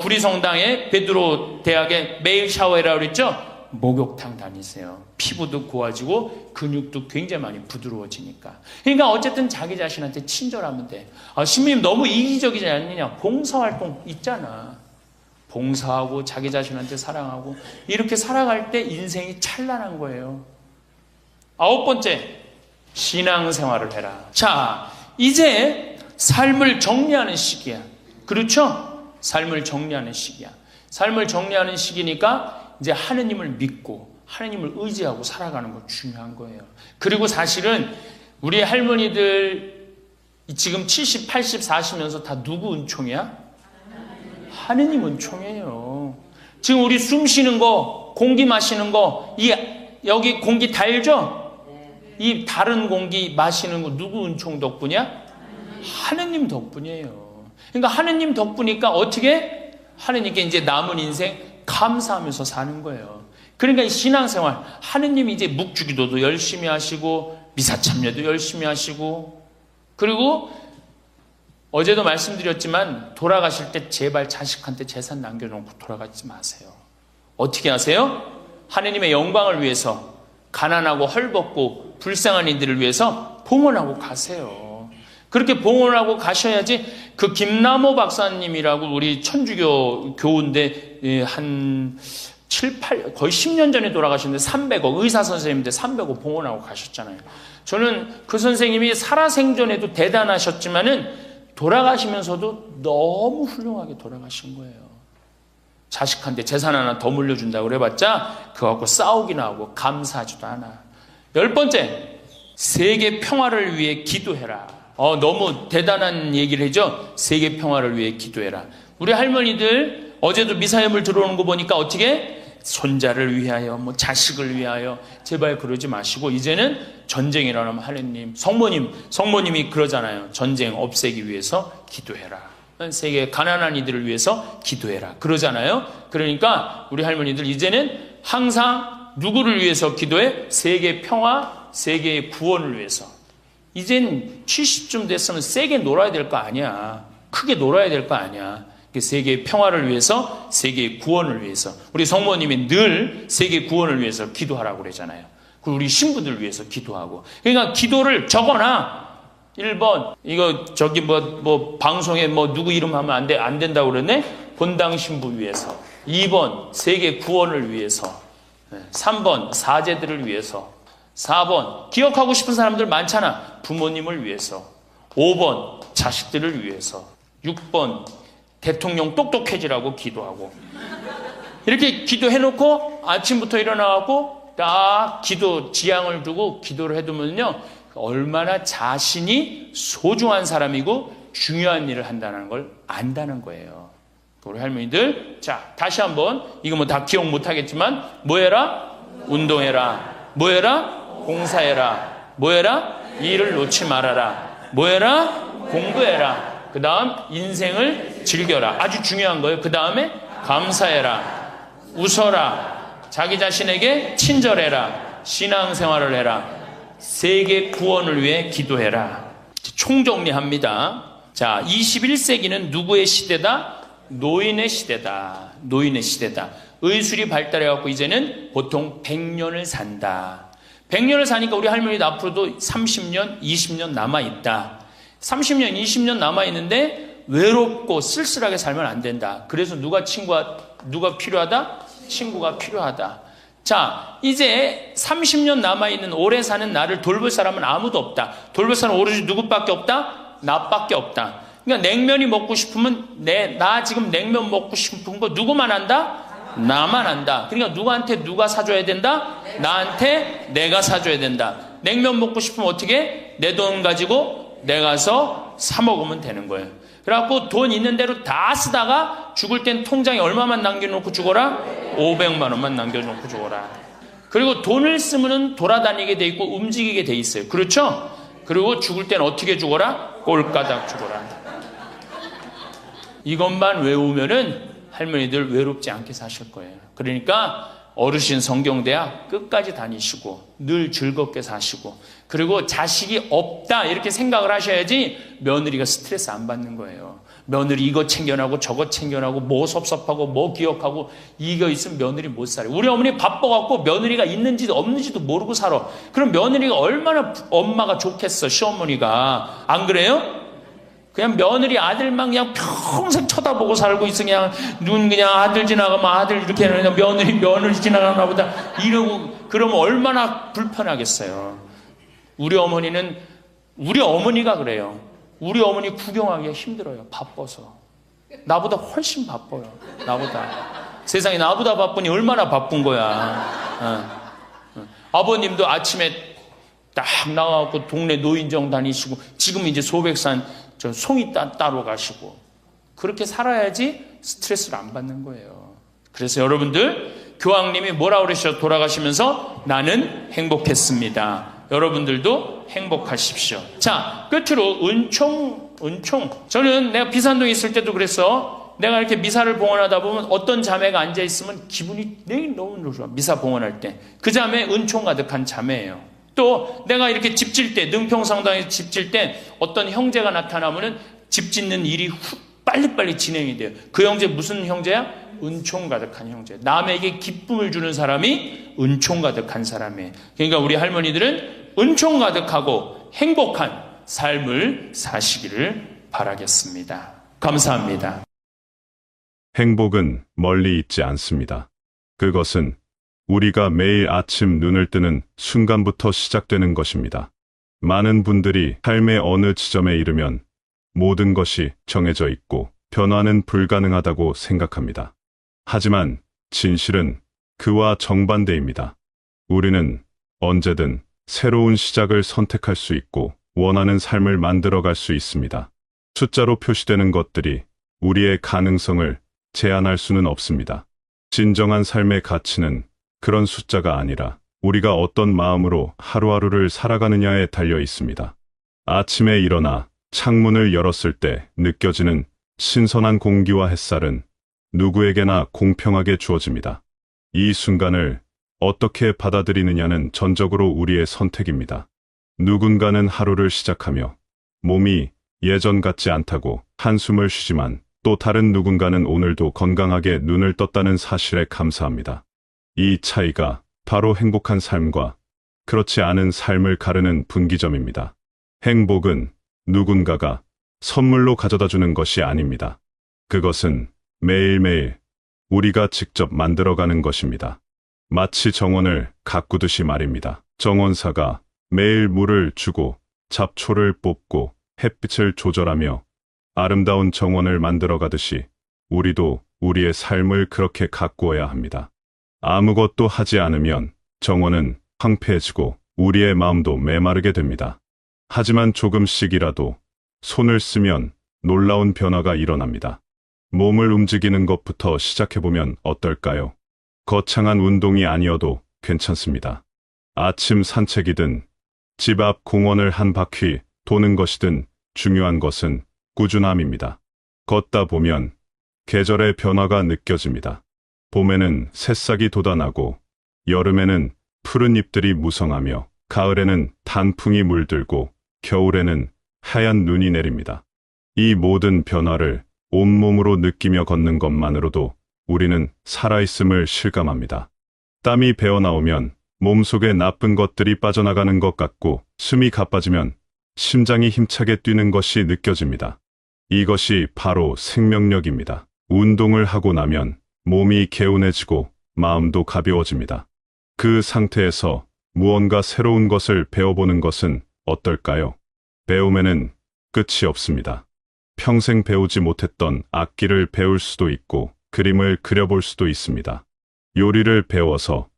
구리성당에 베드로 대학에 매일 샤워해라 그랬죠? 목욕탕 다니세요. 피부도 고와지고 근육도 굉장히 많이 부드러워지니까. 그러니까 어쨌든 자기 자신한테 친절하면 돼. 아, 신부님 너무 이기적이지 않느냐? 봉사활동 있잖아. 봉사하고 자기 자신한테 사랑하고 이렇게 살아갈 때 인생이 찬란한 거예요. 9번째, 신앙생활을 해라. 자, 이제 삶을 정리하는 시기야. 그렇죠? 삶을 정리하는 시기야. 삶을 정리하는 시기니까 이제 하느님을 믿고 하느님을 의지하고 살아가는 거 중요한 거예요. 그리고 사실은 우리 할머니들 지금 70, 80, 40면서 다 누구 은총이야? 하느님 은총이에요. 지금 우리 숨 쉬는 거, 공기 마시는 거, 여기 공기 달죠? 이 다른 공기 마시는 거 누구 은총 덕분이야? 하느님 덕분이에요. 그러니까 하느님 덕분이니까 어떻게? 하느님께 이제 남은 인생 감사하면서 사는 거예요. 그러니까 이 신앙생활, 하느님이 이제 묵주기도도 열심히 하시고 미사 참여도 열심히 하시고 그리고 어제도 말씀드렸지만 돌아가실 때 제발 자식한테 재산 남겨놓고 돌아가지 마세요. 어떻게 하세요? 하느님의 영광을 위해서 가난하고 헐벗고 불쌍한 이들을 위해서 봉헌하고 가세요. 그렇게 봉헌하고 가셔야지. 그 김남호 박사님이라고 우리 천주교 교우인데 한 7, 8, 거의 10년 전에 돌아가셨는데 300억 의사 선생님인데 300억 봉헌하고 가셨잖아요. 저는 그 선생님이 살아생전에도 대단하셨지만은 돌아가시면서도 너무 훌륭하게 돌아가신 거예요. 자식한테 재산 하나 더 물려준다고 그래봤자 그거 갖고 싸우기나 하고 감사하지도 않아. 10번째, 세계 평화를 위해 기도해라. 너무 대단한 얘기를 해죠. 세계 평화를 위해 기도해라. 우리 할머니들 어제도 미사염을 들어오는 거 보니까 어떻게? 손자를 위하여, 자식을 위하여. 제발 그러지 마시고 이제는 전쟁이 일어나면 하느님, 성모님이 그러잖아요. 전쟁 없애기 위해서 기도해라. 세계 가난한 이들을 위해서 기도해라. 그러잖아요. 그러니까 우리 할머니들 이제는 항상 누구를 위해서 기도해? 세계 평화, 세계의 구원을 위해서. 이젠 70쯤 됐으면 세게 놀아야 될 거 아니야. 크게 놀아야 될 거 아니야. 세계의 평화를 위해서, 세계의 구원을 위해서. 우리 성모님이 늘 세계 구원을 위해서 기도하라고 그러잖아요. 그리고 우리 신부들 위해서 기도하고. 그러니까 기도를 적어놔. 1번, 이거 방송에 누구 이름 하면 안 된다고 그러네? 본당 신부 위해서. 2번, 세계 구원을 위해서. 3번, 사제들을 위해서. 4번, 기억하고 싶은 사람들 많잖아. 부모님을 위해서. 5번, 자식들을 위해서. 6번, 대통령 똑똑해지라고 기도하고. 이렇게 기도해놓고 아침부터 일어나고 딱 기도 지향을 두고 기도를 해두면요. 얼마나 자신이 소중한 사람이고 중요한 일을 한다는 걸 안다는 거예요. 우리 할머니들, 자, 다시 한번, 이거 뭐 다 기억 못 하겠지만, 뭐 해라? 운동해라. 뭐 해라? 봉사해라. 뭐 해라? 일을 놓지 말아라. 뭐 해라? 공부해라. 그 다음, 인생을 즐겨라. 아주 중요한 거예요. 그 다음에, 감사해라. 웃어라. 자기 자신에게 친절해라. 신앙생활을 해라. 세계 구원을 위해 기도해라. 총정리합니다. 자, 21세기는 누구의 시대다? 노인의 시대다. 노인의 시대다. 의술이 발달해갖고 이제는 보통 100년을 산다. 100년을 사니까 우리 할머니도 앞으로도 30년, 20년 남아있다. 30년, 20년 남아있는데 외롭고 쓸쓸하게 살면 안 된다. 그래서 누가 필요하다? 친구가 필요하다. 자, 이제 30년 남아있는 오래 사는 나를 돌볼 사람은 아무도 없다. 돌볼 사람은 오로지 누구밖에 없다? 나밖에 없다. 그러니까 냉면이 먹고 싶으면 나 지금 냉면 먹고 싶은 거 누구만 한다? 나만 한다. 그러니까 누구한테 누가 사줘야 된다? 나한테 내가 사줘야 된다. 냉면 먹고 싶으면 어떻게? 내 돈 가지고 내가서 사 먹으면 되는 거예요. 그래갖고 돈 있는 대로 다 쓰다가 죽을 땐 통장에 얼마만 남겨놓고 죽어라? 500만 원만 남겨놓고 죽어라. 그리고 돈을 쓰면 돌아다니게 돼 있고 움직이게 돼 있어요. 그렇죠? 그리고 죽을 땐 어떻게 죽어라? 꼴까닥 죽어라. 이것만 외우면은 할머니들 외롭지 않게 사실 거예요. 그러니까 어르신 성경대학 끝까지 다니시고 늘 즐겁게 사시고 그리고 자식이 없다 이렇게 생각을 하셔야지 며느리가 스트레스 안 받는 거예요. 며느리 이거 챙겨나고 저거 챙겨나고 뭐 섭섭하고 뭐 기억하고 이거 있으면 며느리 못 살아요. 우리 어머니 바빠갖고 며느리가 있는지도 없는지도 모르고 살아. 그럼 며느리가 얼마나 엄마가 좋겠어. 시어머니가. 안 그래요? 그냥 며느리 아들만 그냥 평생 쳐다보고 살고 있어. 그냥 눈 그냥 아들 지나가면 아들 이렇게 그냥 며느리 지나가나 보다 이러고 그러면 얼마나 불편하겠어요. 우리 어머니가 그래요. 우리 어머니 구경하기가 힘들어요. 바빠서. 나보다 훨씬 바빠요. 나보다. 세상에 나보다 바쁘니 얼마나 바쁜 거야. 아버님도 아침에 딱 나가고 동네 노인정 다니시고 지금 이제 소백산 송이 따러 가시고 그렇게 살아야지 스트레스를 안 받는 거예요. 그래서 여러분들 교황님이 뭐라 그러셔 돌아가시면서 나는 행복했습니다. 여러분들도 행복하십시오. 자, 끝으로 은총. 저는 내가 비산동에 있을 때도 그랬어. 내가 이렇게 미사를 봉헌하다 보면 어떤 자매가 앉아있으면 기분이 너무 좋아. 미사 봉헌할 때. 그 자매 은총 가득한 자매예요. 또 내가 이렇게 집 질 때 능평성당에서 집 질 때 어떤 형제가 나타나면은 집 짓는 일이 빨리빨리 진행이 돼요. 그 형제 무슨 형제야? 은총 가득한 형제. 남에게 기쁨을 주는 사람이 은총 가득한 사람이에요. 그러니까 우리 할머니들은 은총 가득하고 행복한 삶을 사시기를 바라겠습니다. 감사합니다. 행복은 멀리 있지 않습니다. 그것은 우리가 매일 아침 눈을 뜨는 순간부터 시작되는 것입니다. 많은 분들이 삶의 어느 지점에 이르면 모든 것이 정해져 있고 변화는 불가능하다고 생각합니다. 하지만 진실은 그와 정반대입니다. 우리는 언제든 새로운 시작을 선택할 수 있고 원하는 삶을 만들어갈 수 있습니다. 숫자로 표시되는 것들이 우리의 가능성을 제한할 수는 없습니다. 진정한 삶의 가치는 그런 숫자가 아니라 우리가 어떤 마음으로 하루하루를 살아가느냐에 달려 있습니다. 아침에 일어나 창문을 열었을 때 느껴지는 신선한 공기와 햇살은 누구에게나 공평하게 주어집니다. 이 순간을 어떻게 받아들이느냐는 전적으로 우리의 선택입니다. 누군가는 하루를 시작하며 몸이 예전 같지 않다고 한숨을 쉬지만 또 다른 누군가는 오늘도 건강하게 눈을 떴다는 사실에 감사합니다. 이 차이가 바로 행복한 삶과 그렇지 않은 삶을 가르는 분기점입니다. 행복은 누군가가 선물로 가져다 주는 것이 아닙니다. 그것은 매일매일 우리가 직접 만들어가는 것입니다. 마치 정원을 가꾸듯이 말입니다. 정원사가 매일 물을 주고 잡초를 뽑고 햇빛을 조절하며 아름다운 정원을 만들어가듯이 우리도 우리의 삶을 그렇게 가꾸어야 합니다. 아무것도 하지 않으면 정원은 황폐해지고 우리의 마음도 메마르게 됩니다. 하지만 조금씩이라도 손을 쓰면 놀라운 변화가 일어납니다. 몸을 움직이는 것부터 시작해보면 어떨까요? 거창한 운동이 아니어도 괜찮습니다. 아침 산책이든 집 앞 공원을 한 바퀴 도는 것이든 중요한 것은 꾸준함입니다. 걷다 보면 계절의 변화가 느껴집니다. 봄에는 새싹이 돋아나고 여름에는 푸른 잎들이 무성하며 가을에는 단풍이 물들고 겨울에는 하얀 눈이 내립니다. 이 모든 변화를 온몸으로 느끼며 걷는 것만으로도 우리는 살아있음을 실감합니다. 땀이 배어나오면 몸속에 나쁜 것들이 빠져나가는 것 같고 숨이 가빠지면 심장이 힘차게 뛰는 것이 느껴집니다. 이것이 바로 생명력입니다. 운동을 하고 나면 몸이 개운해지고 마음도 가벼워집니다. 그 상태에서 무언가 새로운 것을 배워보는 것은 어떨까요? 배움에는 끝이 없습니다. 평생 배우지 못했던 악기를 배울 수도 있고 그림을 그려볼 수도 있습니다. 요리를 배워서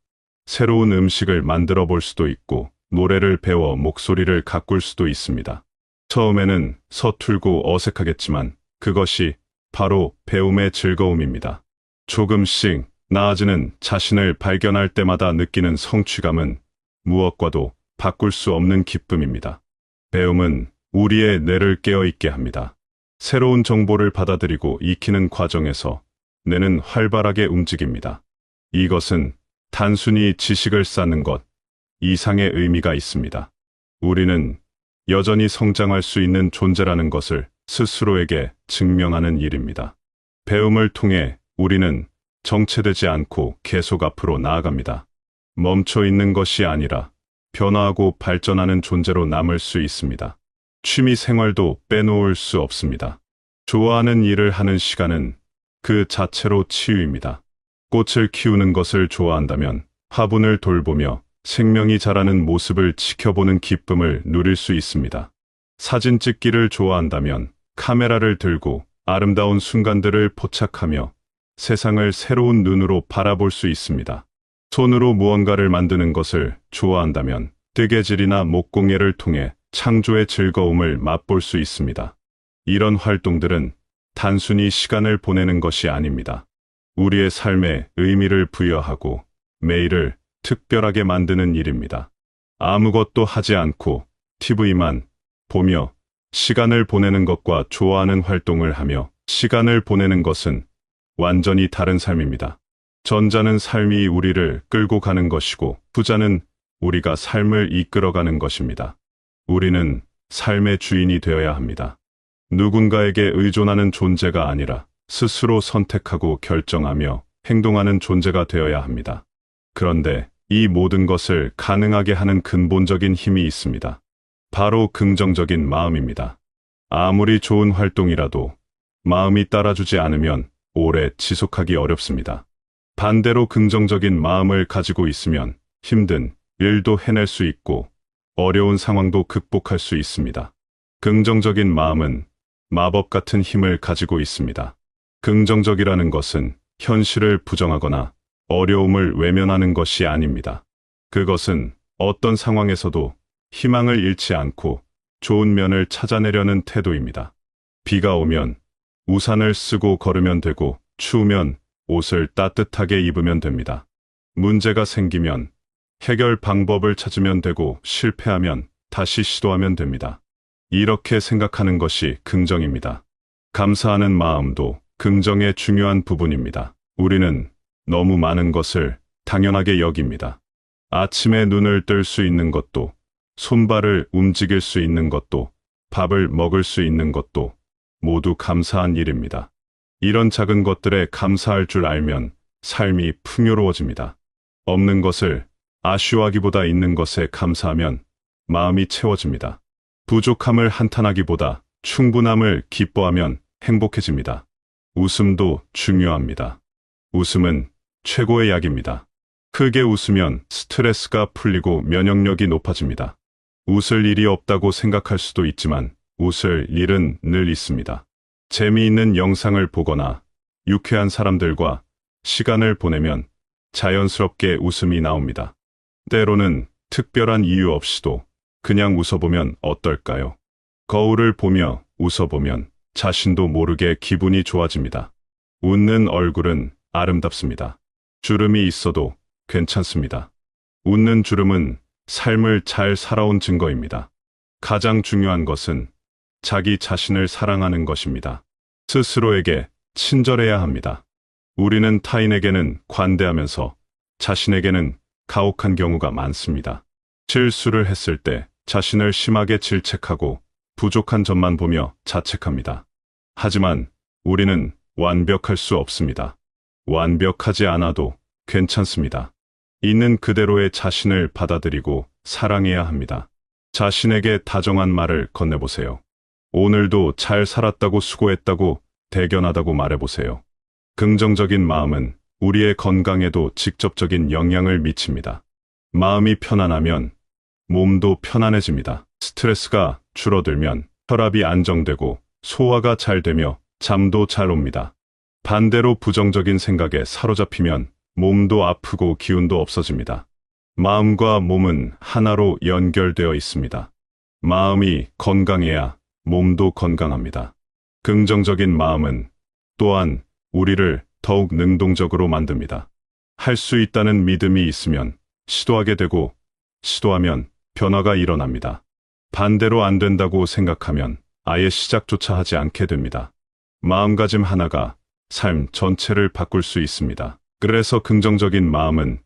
새로운 음식을 만들어 볼 수도 있고 노래를 배워 목소리를 가꿀 수도 있습니다. 처음에는 서툴고 어색하겠지만 그것이 바로 배움의 즐거움입니다. 조금씩 나아지는 자신을 발견할 때마다 느끼는 성취감은 무엇과도 바꿀 수 없는 기쁨입니다. 배움은 우리의 뇌를 깨어있게 합니다. 새로운 정보를 받아들이고 익히는 과정에서 뇌는 활발하게 움직입니다. 이것은 단순히 지식을 쌓는 것 이상의 의미가 있습니다. 우리는 여전히 성장할 수 있는 존재라는 것을 스스로에게 증명하는 일입니다. 배움을 통해 우리는 정체되지 않고 계속 앞으로 나아갑니다. 멈춰 있는 것이 아니라 변화하고 발전하는 존재로 남을 수 있습니다. 취미 생활도 빼놓을 수 없습니다. 좋아하는 일을 하는 시간은 그 자체로 치유입니다. 꽃을 키우는 것을 좋아한다면 화분을 돌보며 생명이 자라는 모습을 지켜보는 기쁨을 누릴 수 있습니다. 사진 찍기를 좋아한다면 카메라를 들고 아름다운 순간들을 포착하며 세상을 새로운 눈으로 바라볼 수 있습니다. 손으로 무언가를 만드는 것을 좋아한다면 뜨개질이나 목공예를 통해 창조의 즐거움을 맛볼 수 있습니다. 이런 활동들은 단순히 시간을 보내는 것이 아닙니다. 우리의 삶에 의미를 부여하고 매일을 특별하게 만드는 일입니다. 아무것도 하지 않고 TV만 보며 시간을 보내는 것과 좋아하는 활동을 하며 시간을 보내는 것은 완전히 다른 삶입니다. 전자는 삶이 우리를 끌고 가는 것이고 후자는 우리가 삶을 이끌어가는 것입니다. 우리는 삶의 주인이 되어야 합니다. 누군가에게 의존하는 존재가 아니라 스스로 선택하고 결정하며 행동하는 존재가 되어야 합니다. 그런데 이 모든 것을 가능하게 하는 근본적인 힘이 있습니다. 바로 긍정적인 마음입니다. 아무리 좋은 활동이라도 마음이 따라주지 않으면 오래 지속하기 어렵습니다. 반대로 긍정적인 마음을 가지고 있으면 힘든 일도 해낼 수 있고 어려운 상황도 극복할 수 있습니다. 긍정적인 마음은 마법 같은 힘을 가지고 있습니다. 긍정적이라는 것은 현실을 부정하거나 어려움을 외면하는 것이 아닙니다. 그것은 어떤 상황에서도 희망을 잃지 않고 좋은 면을 찾아내려는 태도입니다. 비가 오면 우산을 쓰고 걸으면 되고 추우면 옷을 따뜻하게 입으면 됩니다. 문제가 생기면 해결 방법을 찾으면 되고 실패하면 다시 시도하면 됩니다. 이렇게 생각하는 것이 긍정입니다. 감사하는 마음도 긍정의 중요한 부분입니다. 우리는 너무 많은 것을 당연하게 여깁니다. 아침에 눈을 뜰 수 있는 것도, 손발을 움직일 수 있는 것도, 밥을 먹을 수 있는 것도 모두 감사한 일입니다. 이런 작은 것들에 감사할 줄 알면 삶이 풍요로워집니다. 없는 것을 아쉬워하기보다 있는 것에 감사하면 마음이 채워집니다. 부족함을 한탄하기보다 충분함을 기뻐하면 행복해집니다. 웃음도 중요합니다. 웃음은 최고의 약입니다. 크게 웃으면 스트레스가 풀리고 면역력이 높아집니다. 웃을 일이 없다고 생각할 수도 있지만 웃을 일은 늘 있습니다. 재미있는 영상을 보거나 유쾌한 사람들과 시간을 보내면 자연스럽게 웃음이 나옵니다. 때로는 특별한 이유 없이도 그냥 웃어보면 어떨까요? 거울을 보며 웃어보면 자신도 모르게 기분이 좋아집니다. 웃는 얼굴은 아름답습니다. 주름이 있어도 괜찮습니다. 웃는 주름은 삶을 잘 살아온 증거입니다. 가장 중요한 것은 자기 자신을 사랑하는 것입니다. 스스로에게 친절해야 합니다. 우리는 타인에게는 관대하면서 자신에게는 가혹한 경우가 많습니다. 실수를 했을 때 자신을 심하게 질책하고 부족한 점만 보며 자책합니다. 하지만 우리는 완벽할 수 없습니다. 완벽하지 않아도 괜찮습니다. 있는 그대로의 자신을 받아들이고 사랑해야 합니다. 자신에게 다정한 말을 건네보세요. 오늘도 잘 살았다고 수고했다고 대견하다고 말해보세요. 긍정적인 마음은 우리의 건강에도 직접적인 영향을 미칩니다. 마음이 편안하면 몸도 편안해집니다. 스트레스가 줄어들면 혈압이 안정되고 소화가 잘 되며 잠도 잘 옵니다. 반대로 부정적인 생각에 사로잡히면 몸도 아프고 기운도 없어집니다. 마음과 몸은 하나로 연결되어 있습니다. 마음이 건강해야 몸도 건강합니다. 긍정적인 마음은 또한 우리를 더욱 능동적으로 만듭니다. 할 수 있다는 믿음이 있으면 시도하게 되고 시도하면 변화가 일어납니다. 반대로 안 된다고 생각하면 아예 시작조차 하지 않게 됩니다. 마음가짐 하나가 삶 전체를 바꿀 수 있습니다. 그래서 긍정적인 마음은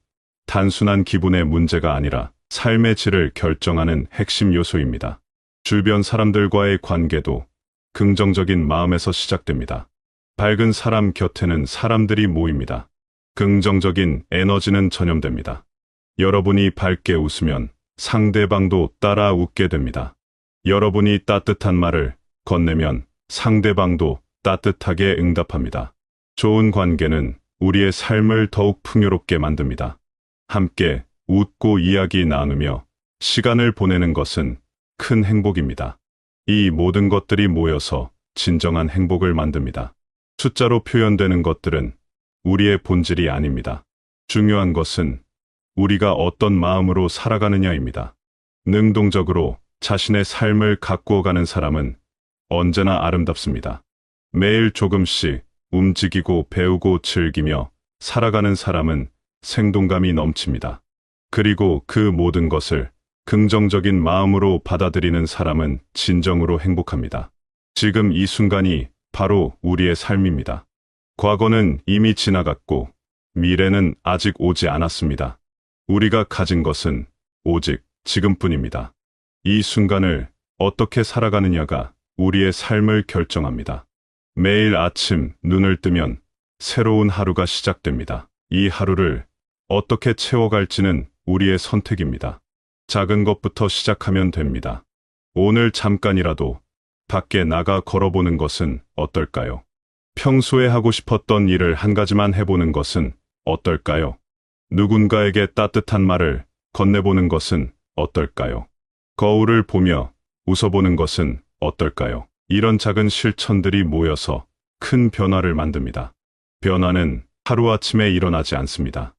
단순한 기분의 문제가 아니라 삶의 질을 결정하는 핵심 요소입니다. 주변 사람들과의 관계도 긍정적인 마음에서 시작됩니다. 밝은 사람 곁에는 사람들이 모입니다. 긍정적인 에너지는 전염됩니다. 여러분이 밝게 웃으면 상대방도 따라 웃게 됩니다. 여러분이 따뜻한 말을 건네면 상대방도 따뜻하게 응답합니다. 좋은 관계는 우리의 삶을 더욱 풍요롭게 만듭니다. 함께 웃고 이야기 나누며 시간을 보내는 것은 큰 행복입니다. 이 모든 것들이 모여서 진정한 행복을 만듭니다. 숫자로 표현되는 것들은 우리의 본질이 아닙니다. 중요한 것은 우리가 어떤 마음으로 살아가느냐입니다. 능동적으로 자신의 삶을 가꾸어가는 사람은 언제나 아름답습니다. 매일 조금씩 움직이고 배우고 즐기며 살아가는 사람은 생동감이 넘칩니다. 그리고 그 모든 것을 긍정적인 마음으로 받아들이는 사람은 진정으로 행복합니다. 지금 이 순간이 바로 우리의 삶입니다. 과거는 이미 지나갔고 미래는 아직 오지 않았습니다. 우리가 가진 것은 오직 지금뿐입니다. 이 순간을 어떻게 살아가느냐가 우리의 삶을 결정합니다. 매일 아침 눈을 뜨면 새로운 하루가 시작됩니다. 이 하루를 어떻게 채워갈지는 우리의 선택입니다. 작은 것부터 시작하면 됩니다. 오늘 잠깐이라도 밖에 나가 걸어보는 것은 어떨까요? 평소에 하고 싶었던 일을 한 가지만 해보는 것은 어떨까요? 누군가에게 따뜻한 말을 건네보는 것은 어떨까요? 거울을 보며 웃어보는 것은 어떨까요? 이런 작은 실천들이 모여서 큰 변화를 만듭니다. 변화는 하루아침에 일어나지 않습니다.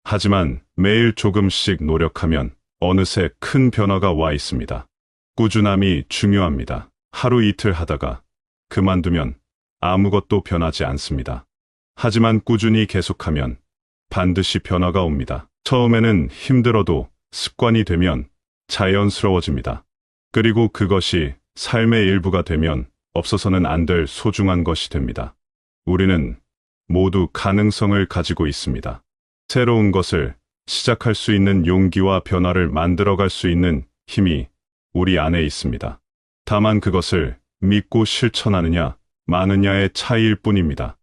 하지만 매일 조금씩 노력하면 어느새 큰 변화가 와 있습니다. 꾸준함이 중요합니다. 하루 이틀 하다가 그만두면 아무것도 변하지 않습니다. 하지만 꾸준히 계속하면 반드시 변화가 옵니다. 처음에는 힘들어도 습관이 되면 자연스러워집니다. 그리고 그것이 삶의 일부가 되면 없어서는 안 될 소중한 것이 됩니다. 우리는 모두 가능성을 가지고 있습니다. 새로운 것을 시작할 수 있는 용기와 변화를 만들어갈 수 있는 힘이 우리 안에 있습니다. 다만 그것을 믿고 실천하느냐, 마느냐의 차이일 뿐입니다.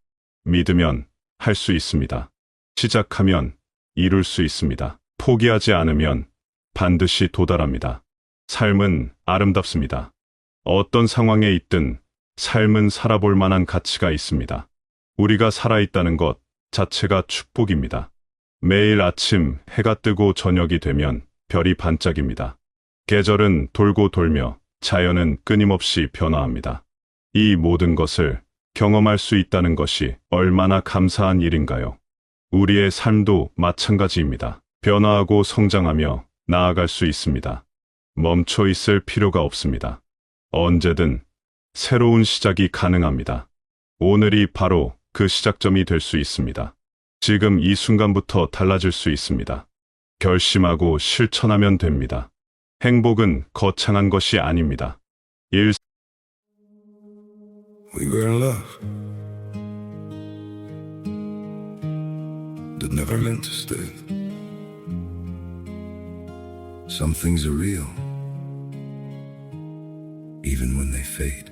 믿으면 할 수 있습니다. 시작하면 이룰 수 있습니다. 포기하지 않으면 반드시 도달합니다. 삶은 아름답습니다. 어떤 상황에 있든 삶은 살아볼 만한 가치가 있습니다. 우리가 살아있다는 것 자체가 축복입니다. 매일 아침 해가 뜨고 저녁이 되면 별이 반짝입니다. 계절은 돌고 돌며 자연은 끊임없이 변화합니다. 이 모든 것을 경험할 수 있다는 것이 얼마나 감사한 일인가요? 우리의 삶도 마찬가지입니다. 변화하고 성장하며 나아갈 수 있습니다. 멈춰 있을 필요가 없습니다. 언제든 새로운 시작이 가능합니다. 오늘이 바로 그 시작점이 될 수 있습니다. 지금 이 순간부터 달라질 수 있습니다. 결심하고 실천하면 됩니다. 행복은 거창한 것이 아닙니다. We were in love that never meant to stay. Some things are real, even when they fade.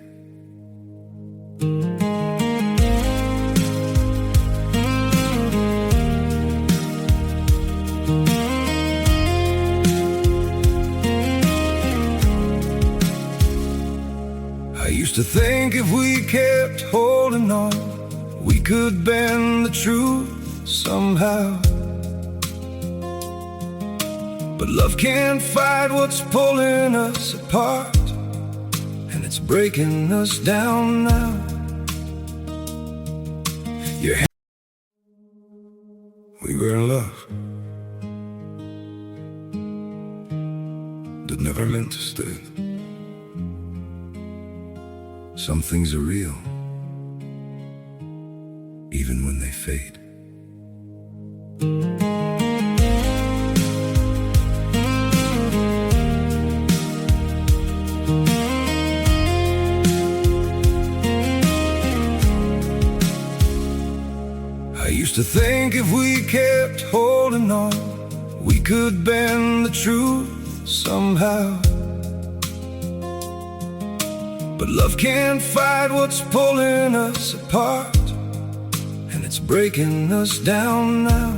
I used to think if we kept holding on, we could bend the truth somehow. But love can't fight what's pulling us apart, and it's breaking us down now. Your hand, we were in love that never meant to stay. Some things are real, even when they fade. I used to think if we kept holding on, we could bend the truth somehow. But love can't fight what's pulling us apart, and it's breaking us down now.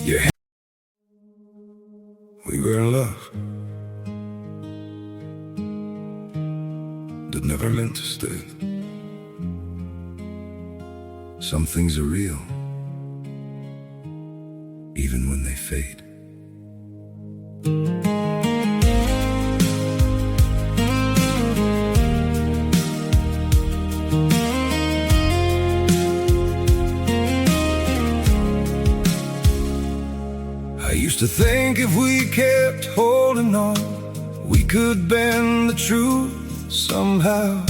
Your hand, we were in love that never meant to stay. Some things are real, even when they fade. I used to think if we kept holding on, we could bend the truth somehow.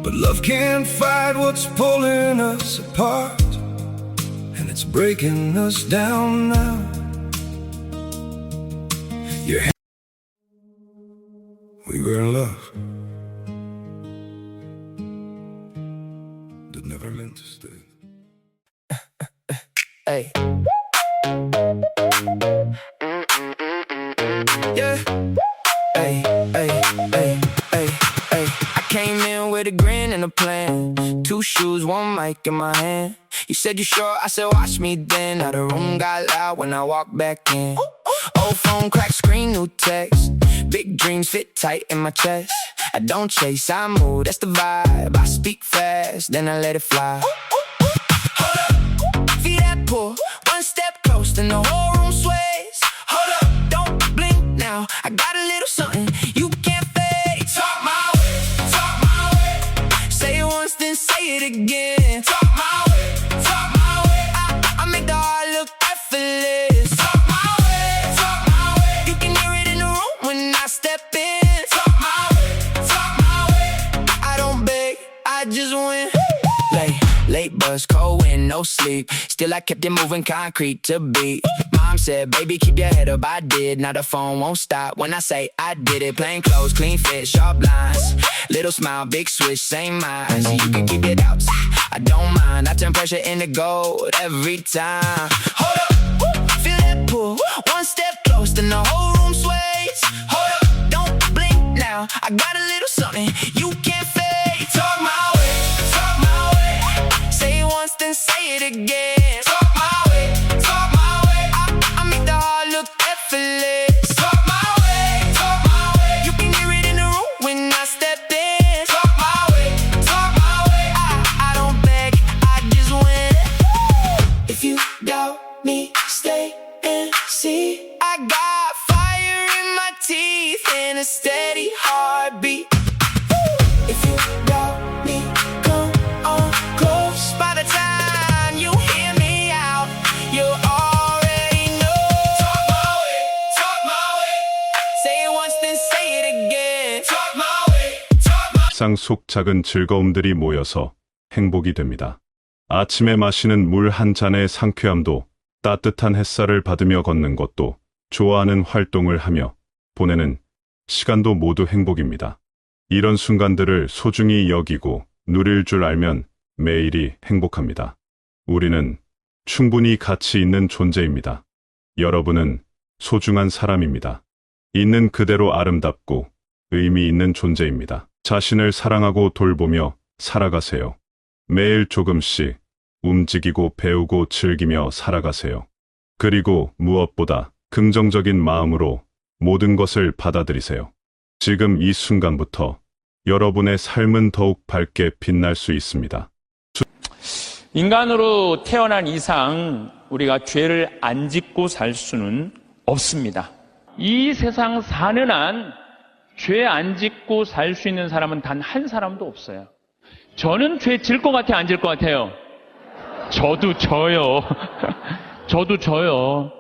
But love can't fight what's pulling us apart, and it's breaking us down now. Your hand, we were in love that never meant to stay. Hey. Yeah. Hey, hey, hey, hey, hey. I came in with a grin and a plan. 2 shoes, 1 mic in my hand. You said you sure? I said watch me then. Now the room got loud when I walked back in. Old phone, cracked screen, new text. Big dreams fit tight in my chest. I don't chase, I move, that's the vibe. I speak fast, then I let it fly. Feel that pull, 1 step close, then the whole room sways. Hold up, don't blink now. I got a little something you can't fake. Talk my way, talk my way. Say it once, then say it again. Talk my way, talk my way. I make the heart look effortless. Talk my way, talk my way. You can hear it in the room when I step in. Talk my way, talk my way. I don't beg, I just win. Late bus, cold wind, no sleep. Still I kept it moving, concrete to beat. Mom said, baby, keep your head up, I did. Now the phone won't stop when I say I did it. Plain clothes, clean fit, sharp lines. Little smile, big switch, same minds. You can keep it out, I don't mind. I turn pressure into gold every time. Hold up, feel that pull. 1 step close, then the whole room sways. Hold up, don't blink now. I got a little something you can't fake. Talk my way, talk my way. Say it once, then say it again. Talk my way, talk my way. I make the heart look effortless. Talk my way, talk my way. You can hear it in the room when I step in. Talk my way, talk my way. I don't beg, I just win. If you doubt me, stay and see. I got fire in my teeth and a steady heartbeat. If you doubt me, come on close. By the time you hear me out, you already know. 일상 속 작은 즐거움들이 모여서 행복이 됩니다. 아침에 마시는 물 한 잔의 상쾌함도, 따뜻한 햇살을 받으며 걷는 것도, 좋아하는 활동을 하며 보내는 시간도 모두 행복입니다. 이런 순간들을 소중히 여기고 누릴 줄 알면 매일이 행복합니다. 우리는 충분히 가치 있는 존재입니다. 여러분은 소중한 사람입니다. 있는 그대로 아름답고 의미 있는 존재입니다. 자신을 사랑하고 돌보며 살아가세요. 매일 조금씩 움직이고 배우고 즐기며 살아가세요. 그리고 무엇보다 긍정적인 마음으로 모든 것을 받아들이세요. 지금 이 순간부터 여러분의 삶은 더욱 밝게 빛날 수 있습니다. 인간으로 태어난 이상 우리가 죄를 안 짓고 살 수는 없습니다. 이 세상 사는 한 죄 안 짓고 살 수 있는 사람은 단 한 사람도 없어요. 저는 죄 질 것 같아요? 안 질 것 같아요? 저도 져요. 저도 져요.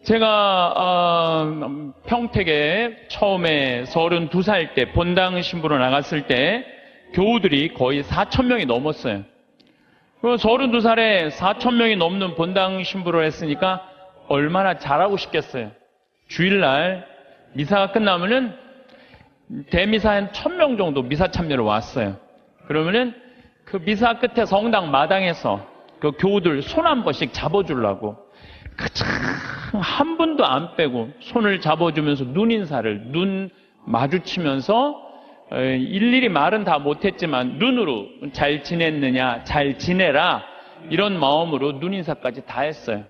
제가 평택에 처음에 32살 때 본당 신부로 나갔을 때 교우들이 거의 4,000명이 넘었어요. 32살에 4,000명이 넘는 본당 신부를 했으니까 얼마나 잘하고 싶겠어요. 주일날 미사가 끝나면은 대미사 한 1,000명 정도 미사 참여로 왔어요. 그러면은 그 미사 끝에 성당 마당에서 그 교우들 손 한 번씩 잡아주려고 한 분도 안 빼고 손을 잡아주면서 눈 마주치면서 일일이 말은 다 못했지만 눈으로 잘 지냈느냐, 잘 지내라 이런 마음으로 눈인사까지 다 했어요.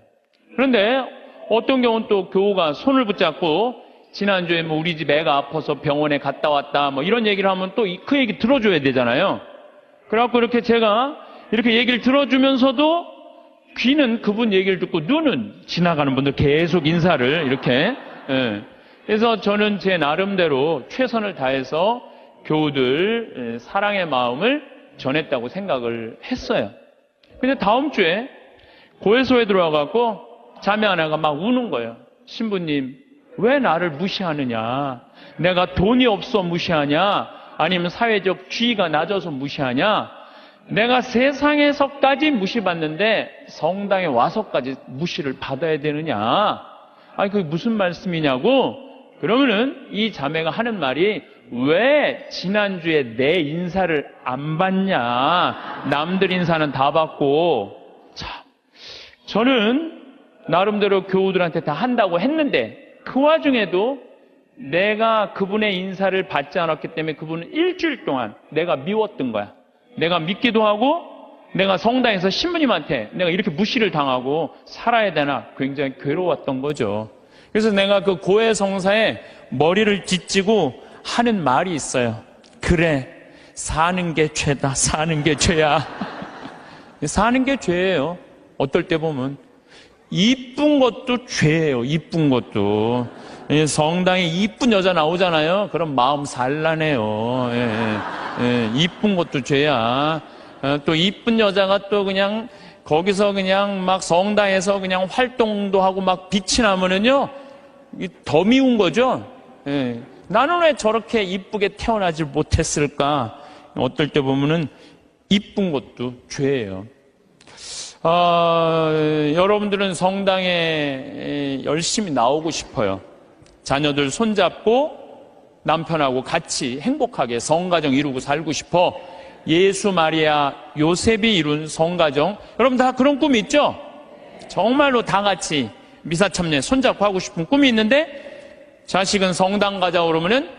그런데 어떤 경우는 또 교우가 손을 붙잡고 지난주에 뭐 우리 집 애가 아파서 병원에 갔다 왔다 뭐 이런 얘기를 하면 또 그 얘기 들어줘야 되잖아요. 그래갖고 이렇게 제가 이렇게 얘기를 들어주면서도 귀는 그분 얘기를 듣고 눈은 지나가는 분들 계속 인사를 이렇게. 그래서 저는 제 나름대로 최선을 다해서 교우들 사랑의 마음을 전했다고 생각을 했어요. 근데 다음 주에 고해소에 들어와갖고 자매 하나가 막 우는 거예요. 신부님, 왜 나를 무시하느냐? 내가 돈이 없어 무시하냐? 아니면 사회적 지위가 낮아서 무시하냐? 내가 세상에서까지 무시받는데 성당에 와서까지 무시를 받아야 되느냐? 아니 그게 무슨 말씀이냐고? 그러면은 이 자매가 하는 말이 왜 지난주에 내 인사를 안 받냐? 남들 인사는 다 받고. 참, 저는 나름대로 교우들한테 다 한다고 했는데 그 와중에도 내가 그분의 인사를 받지 않았기 때문에 그분은 일주일 동안 내가 미웠던 거야. 내가 믿기도 하고 내가 성당에서 신부님한테 내가 이렇게 무시를 당하고 살아야 되나 굉장히 괴로웠던 거죠. 그래서 내가 그 고해 성사에 머리를 짓지고 하는 말이 있어요. 그래, 사는 게 죄다. 사는 게 죄야. 사는 게 죄예요. 어떨 때 보면 이쁜 것도 죄예요. 이쁜 것도. 성당에 이쁜 여자 나오잖아요. 그럼 마음 산란해요. 이쁜 것도 죄야. 또 이쁜 여자가 또 그냥 거기서 그냥 막 성당에서 그냥 활동도 하고 막 빛이 나면은요 더 미운 거죠. 나는 왜 저렇게 이쁘게 태어나질 못했을까? 어떨 때 보면은 이쁜 것도 죄예요. 여러분들은 성당에 열심히 나오고 싶어요. 자녀들 손잡고 남편하고 같이 행복하게 성가정 이루고 살고 싶어. 예수, 마리아, 요셉이 이룬 성가정. 여러분 다 그런 꿈이 있죠? 정말로 다 같이 미사 참여 손잡고 하고 싶은 꿈이 있는데 자식은 성당 가자 그러면은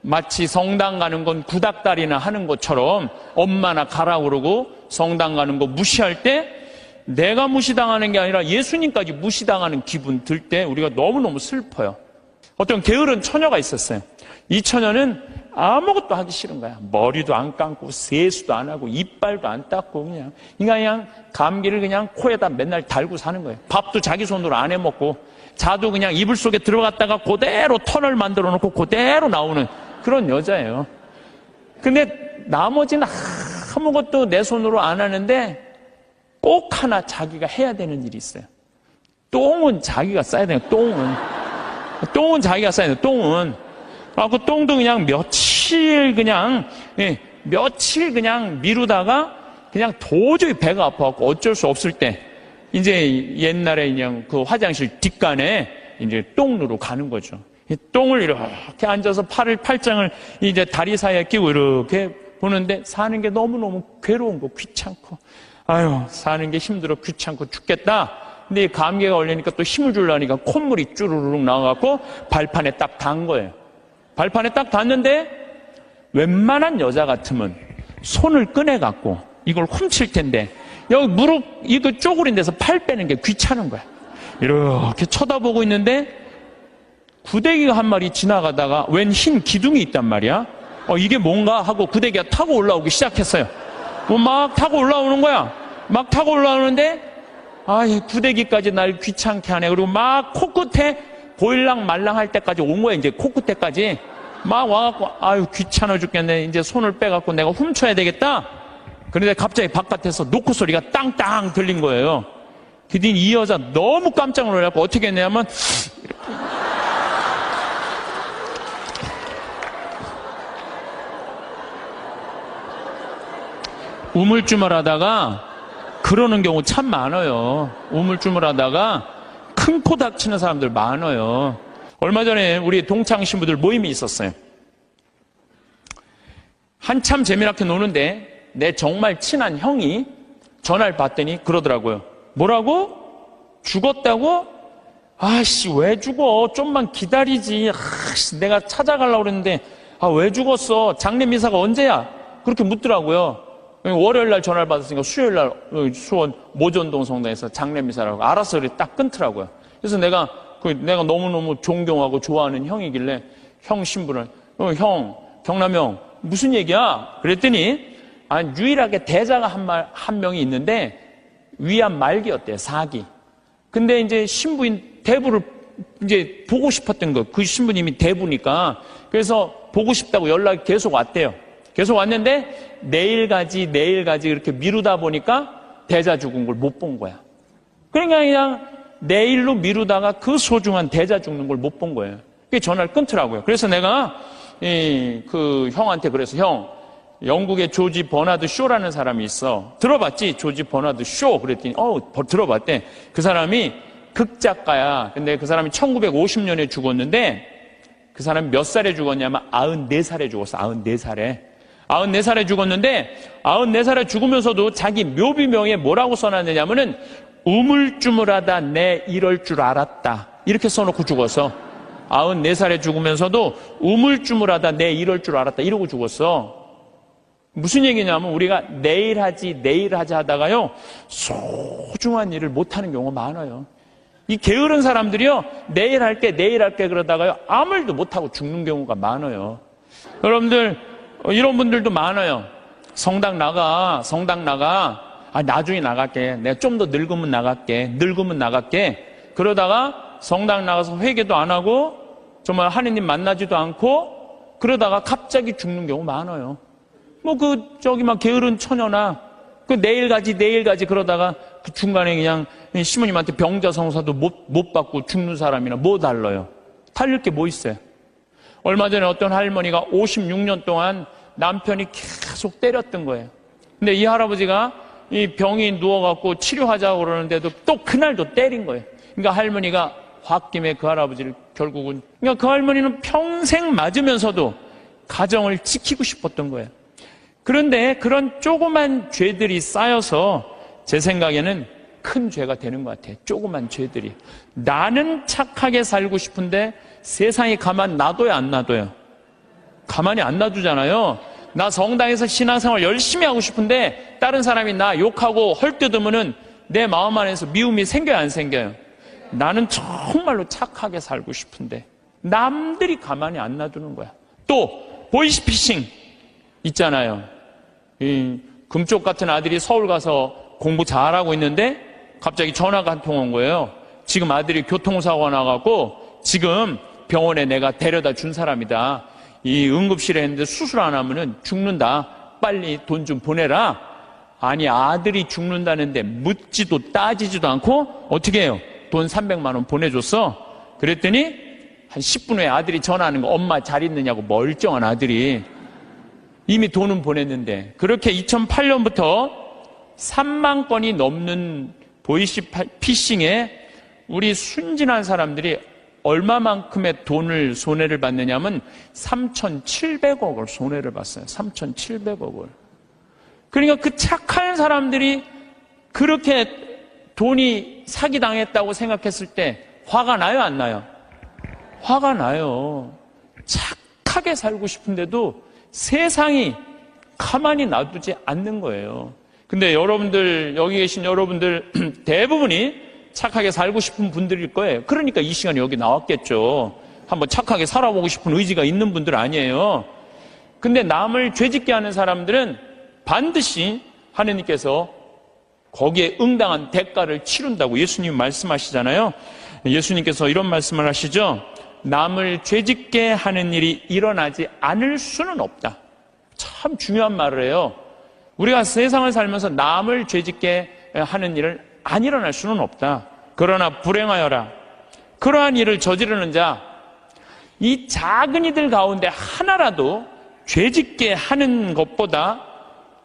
마치 성당 가는 건 구닥다리나 하는 것처럼 엄마나 가라 그러고 성당 가는 거 무시할 때 내가 무시당하는 게 아니라 예수님까지 무시당하는 기분 들 때 우리가 너무너무 슬퍼요. 어떤 게으른 처녀가 있었어요. 이 처녀는 아무것도 하기 싫은 거야. 머리도 안 감고 세수도 안 하고 이빨도 안 닦고 그냥 감기를 그냥 코에다 맨날 달고 사는 거예요. 밥도 자기 손으로 안 해먹고 자도 그냥 이불 속에 들어갔다가 그대로 터널 만들어 놓고 그대로 나오는 그런 여자예요. 근데 나머지는 아무것도 내 손으로 안 하는데 꼭 하나 자기가 해야 되는 일이 있어요. 똥은 자기가 싸야 돼요. 똥은 자기가 싸야 돼요. 똥은 그 똥도 그냥 며칠 그냥 미루다가 그냥 도저히 배가 아파갖고 어쩔 수 없을 때 이제 옛날에 그냥 그 화장실 뒷간에 이제 똥누로 가는 거죠. 이 똥을 이렇게 앉아서 팔짱을 이제 다리 사이에 끼고 이렇게 보는데 사는 게 너무너무 괴로운 거, 귀찮고, 아유, 사는 게 힘들어, 귀찮고 죽겠다. 근데 이 감기가 걸리니까 또 힘을 주려니까 콧물이 쭈루룩 나와갖고 발판에 딱 닿은 거예요. 발판에 딱 닿는데 웬만한 여자 같으면 손을 꺼내갖고 이걸 훔칠 텐데 여기 무릎 이거 쪼그린 데서 팔 빼는 게 귀찮은 거야. 이렇게 쳐다보고 있는데 구데기가 한 마리 지나가다가 웬 흰 기둥이 있단 말이야. 이게 뭔가 하고 구데기가 타고 올라오기 시작했어요. 막 타고 올라오는 거야. 막 타고 올라오는데 이 구데기까지 날 귀찮게 하네. 그리고 막 코끝에 보일랑 말랑 할 때까지 온 거야. 이제 코끝에까지 막 와갖고 귀찮아 죽겠네. 이제 손을 빼갖고 내가 훔쳐야 되겠다. 그런데 갑자기 바깥에서 노크 소리가 땅땅 들린 거예요. 그랬더니 이 여자 너무 깜짝 놀라고 어떻게 했냐면 우물쭈물하다가 그러는 경우 참 많아요. 우물쭈물하다가 큰 코 닥치는 사람들 많아요. 얼마 전에 우리 동창 신부들 모임이 있었어요. 한참 재미나게 노는데 내 정말 친한 형이 전화를 받더니 그러더라고요. 뭐라고? 죽었다고? 왜 죽어? 좀만 기다리지. 내가 찾아가려고 그랬는데 왜 죽었어? 장례미사가 언제야? 그렇게 묻더라고요. 월요일 날 전화를 받았으니까 수요일 날 수원 모전동 성당에서 장례미사라고 알아서 이렇게 딱 끊더라고요. 그래서 내가 너무너무 존경하고 좋아하는 형이길래 형 신부를 형 경남 형 무슨 얘기야? 그랬더니 유일하게 대자가 한 명이 있는데 위암 말기였대요. 4기. 근데 이제 신부인 대부를 이제 보고 싶었던 거. 그 신부님이 대부니까. 그래서 보고 싶다고 연락이 계속 왔대요. 계속 왔는데 내일 가지 이렇게 미루다 보니까 대자 죽은 걸 못 본 거야. 그러니까 그냥 내일로 미루다가 그 소중한 대자 죽는 걸 못 본 거예요. 그게 전화를 끊더라고요. 그래서 내가 그 형한테 그래서 형 영국의 조지 버나드 쇼라는 사람이 있어. 들어봤지? 조지 버나드 쇼. 그랬더니 들어봤대. 그 사람이 극작가야. 근데 그 사람이 1950년에 죽었는데 그 사람이 몇 살에 죽었냐면 94살에 죽었어. 94살에 죽었는데 94살에 죽으면서도 자기 묘비명에 뭐라고 써놨느냐면은 우물쭈물하다 내 이럴 줄 알았다. 이렇게 써놓고 죽었어. 94살에 죽으면서도 우물쭈물하다 내 이럴 줄 알았다. 이러고 죽었어. 무슨 얘기냐면 우리가 내일 하지 하다가요 소중한 일을 못하는 경우가 많아요. 이 게으른 사람들이요 내일 할게 그러다가요 아무 일도 못하고 죽는 경우가 많아요. 여러분들 이런 분들도 많아요. 성당 나가 나중에 나갈게. 내가 좀 더 늙으면 나갈게. 그러다가 성당 나가서 회개도 안 하고 정말 하느님 만나지도 않고 그러다가 갑자기 죽는 경우 많아요. 막 게으른 처녀나 내일 가지 그러다가 그 중간에 그냥 시모님한테 병자성사도 못 받고 죽는 사람이나 뭐 달라요? 달릴 게 뭐 있어요? 얼마 전에 어떤 할머니가 56년 동안 남편이 계속 때렸던 거예요. 근데 이 할아버지가 이 병이 누워갖고 치료하자고 그러는데도 또 그날도 때린 거예요. 그러니까 할머니가 홧김에 그 할아버지를 결국은 그러니까 그 할머니는 평생 맞으면서도 가정을 지키고 싶었던 거예요. 그런데 그런 조그만 죄들이 쌓여서 제 생각에는 큰 죄가 되는 것 같아요. 조그만 죄들이. 나는 착하게 살고 싶은데 세상이 가만 놔둬요, 안 놔둬요? 가만히 안 놔두잖아요. 나 성당에서 신앙생활 열심히 하고 싶은데 다른 사람이 나 욕하고 헐뜯으면은 내 마음 안에서 미움이 생겨요, 안 생겨요? 나는 정말로 착하게 살고 싶은데 남들이 가만히 안 놔두는 거야. 또 보이스피싱 있잖아요. 이 금쪽 같은 아들이 서울 가서 공부 잘하고 있는데 갑자기 전화가 한 통 온 거예요. 지금 아들이 교통사고가 나갖고 지금 병원에 내가 데려다 준 사람이다. 이 응급실에 했는데 수술 안 하면은 죽는다. 빨리 돈 좀 보내라. 아니 아들이 죽는다는데 묻지도 따지지도 않고 어떻게 해요? 돈 300만 원 보내줬어. 그랬더니 한 10분 후에 아들이 전화하는 거, 엄마 잘 있느냐고, 멀쩡한 아들이. 이미 돈은 보냈는데, 그렇게 2008년부터 3만 건이 넘는 보이시피싱에 우리 순진한 사람들이 얼마만큼의 돈을 손해를 받느냐면 3,700억을 손해를 봤어요. 3,700억을. 그러니까 그 착한 사람들이 그렇게 돈이 사기당했다고 생각했을 때 화가 나요, 안 나요? 화가 나요. 착하게 살고 싶은데도 세상이 가만히 놔두지 않는 거예요. 근데 여러분들, 여기 계신 여러분들 대부분이 착하게 살고 싶은 분들일 거예요. 그러니까 이 시간에 여기 나왔겠죠. 한번 착하게 살아보고 싶은 의지가 있는 분들 아니에요. 근데 남을 죄짓게 하는 사람들은 반드시 하느님께서 거기에 응당한 대가를 치른다고 예수님 말씀하시잖아요. 예수님께서 이런 말씀을 하시죠. 남을 죄짓게 하는 일이 일어나지 않을 수는 없다. 참 중요한 말을 해요. 우리가 세상을 살면서 남을 죄짓게 하는 일을 안 일어날 수는 없다. 그러나 불행하여라. 그러한 일을 저지르는 자, 이 작은 이들 가운데 하나라도 죄짓게 하는 것보다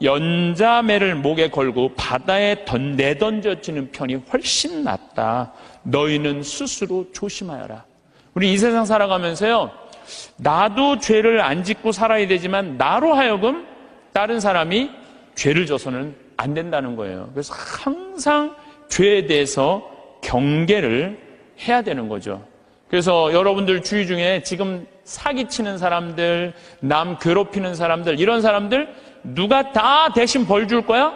연자매를 목에 걸고 바다에 내던져지는 편이 훨씬 낫다. 너희는 스스로 조심하여라. 우리 이 세상 살아가면서요, 나도 죄를 안 짓고 살아야 되지만 나로 하여금 다른 사람이 죄를 져서는 안 된다는 거예요. 그래서 항상 죄에 대해서 경계를 해야 되는 거죠. 그래서 여러분들 주위 중에 지금 사기치는 사람들, 남 괴롭히는 사람들, 이런 사람들 누가 다 대신 벌 줄 거야?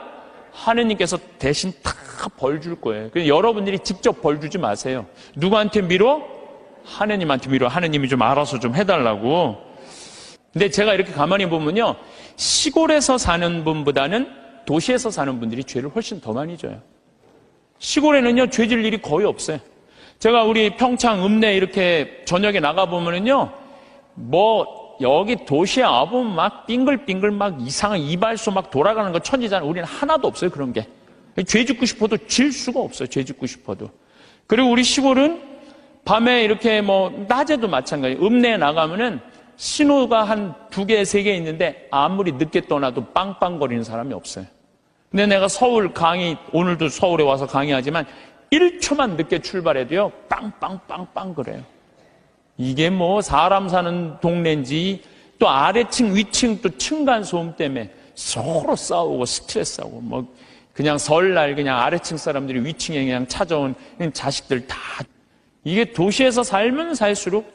하느님께서 대신 다 벌 줄 거예요. 그래서 여러분들이 직접 벌 주지 마세요. 누구한테 미뤄? 하느님한테 미뤄. 하느님이 좀 알아서 좀 해달라고. 근데 제가 이렇게 가만히 보면요, 시골에서 사는 분보다는 도시에서 사는 분들이 죄를 훨씬 더 많이 져요. 시골에는요, 죄질 일이 거의 없어요. 제가 우리 평창, 읍내 이렇게 저녁에 나가보면은요, 여기 도시에 와보면 막 빙글빙글 막 이상한 이발소 막 돌아가는 거 천지잖아요. 우리는 하나도 없어요, 그런 게. 죄 짓고 싶어도 질 수가 없어요, 죄 짓고 싶어도. 그리고 우리 시골은 밤에 이렇게 낮에도 마찬가지예요. 읍내에 나가면은 신호가 한 2개, 3개 있는데 아무리 늦게 떠나도 빵빵거리는 사람이 없어요. 근데 내가 서울 강의, 오늘도 서울에 와서 강의하지만 1초만 늦게 출발해도요, 빵빵빵빵 그래요. 이게 사람 사는 동네인지 또 아래층, 위층 또 층간소음 때문에 서로 싸우고 스트레스하고 그냥 설날 그냥 아래층 사람들이 위층에 그냥 찾아온 자식들 다. 이게 도시에서 살면 살수록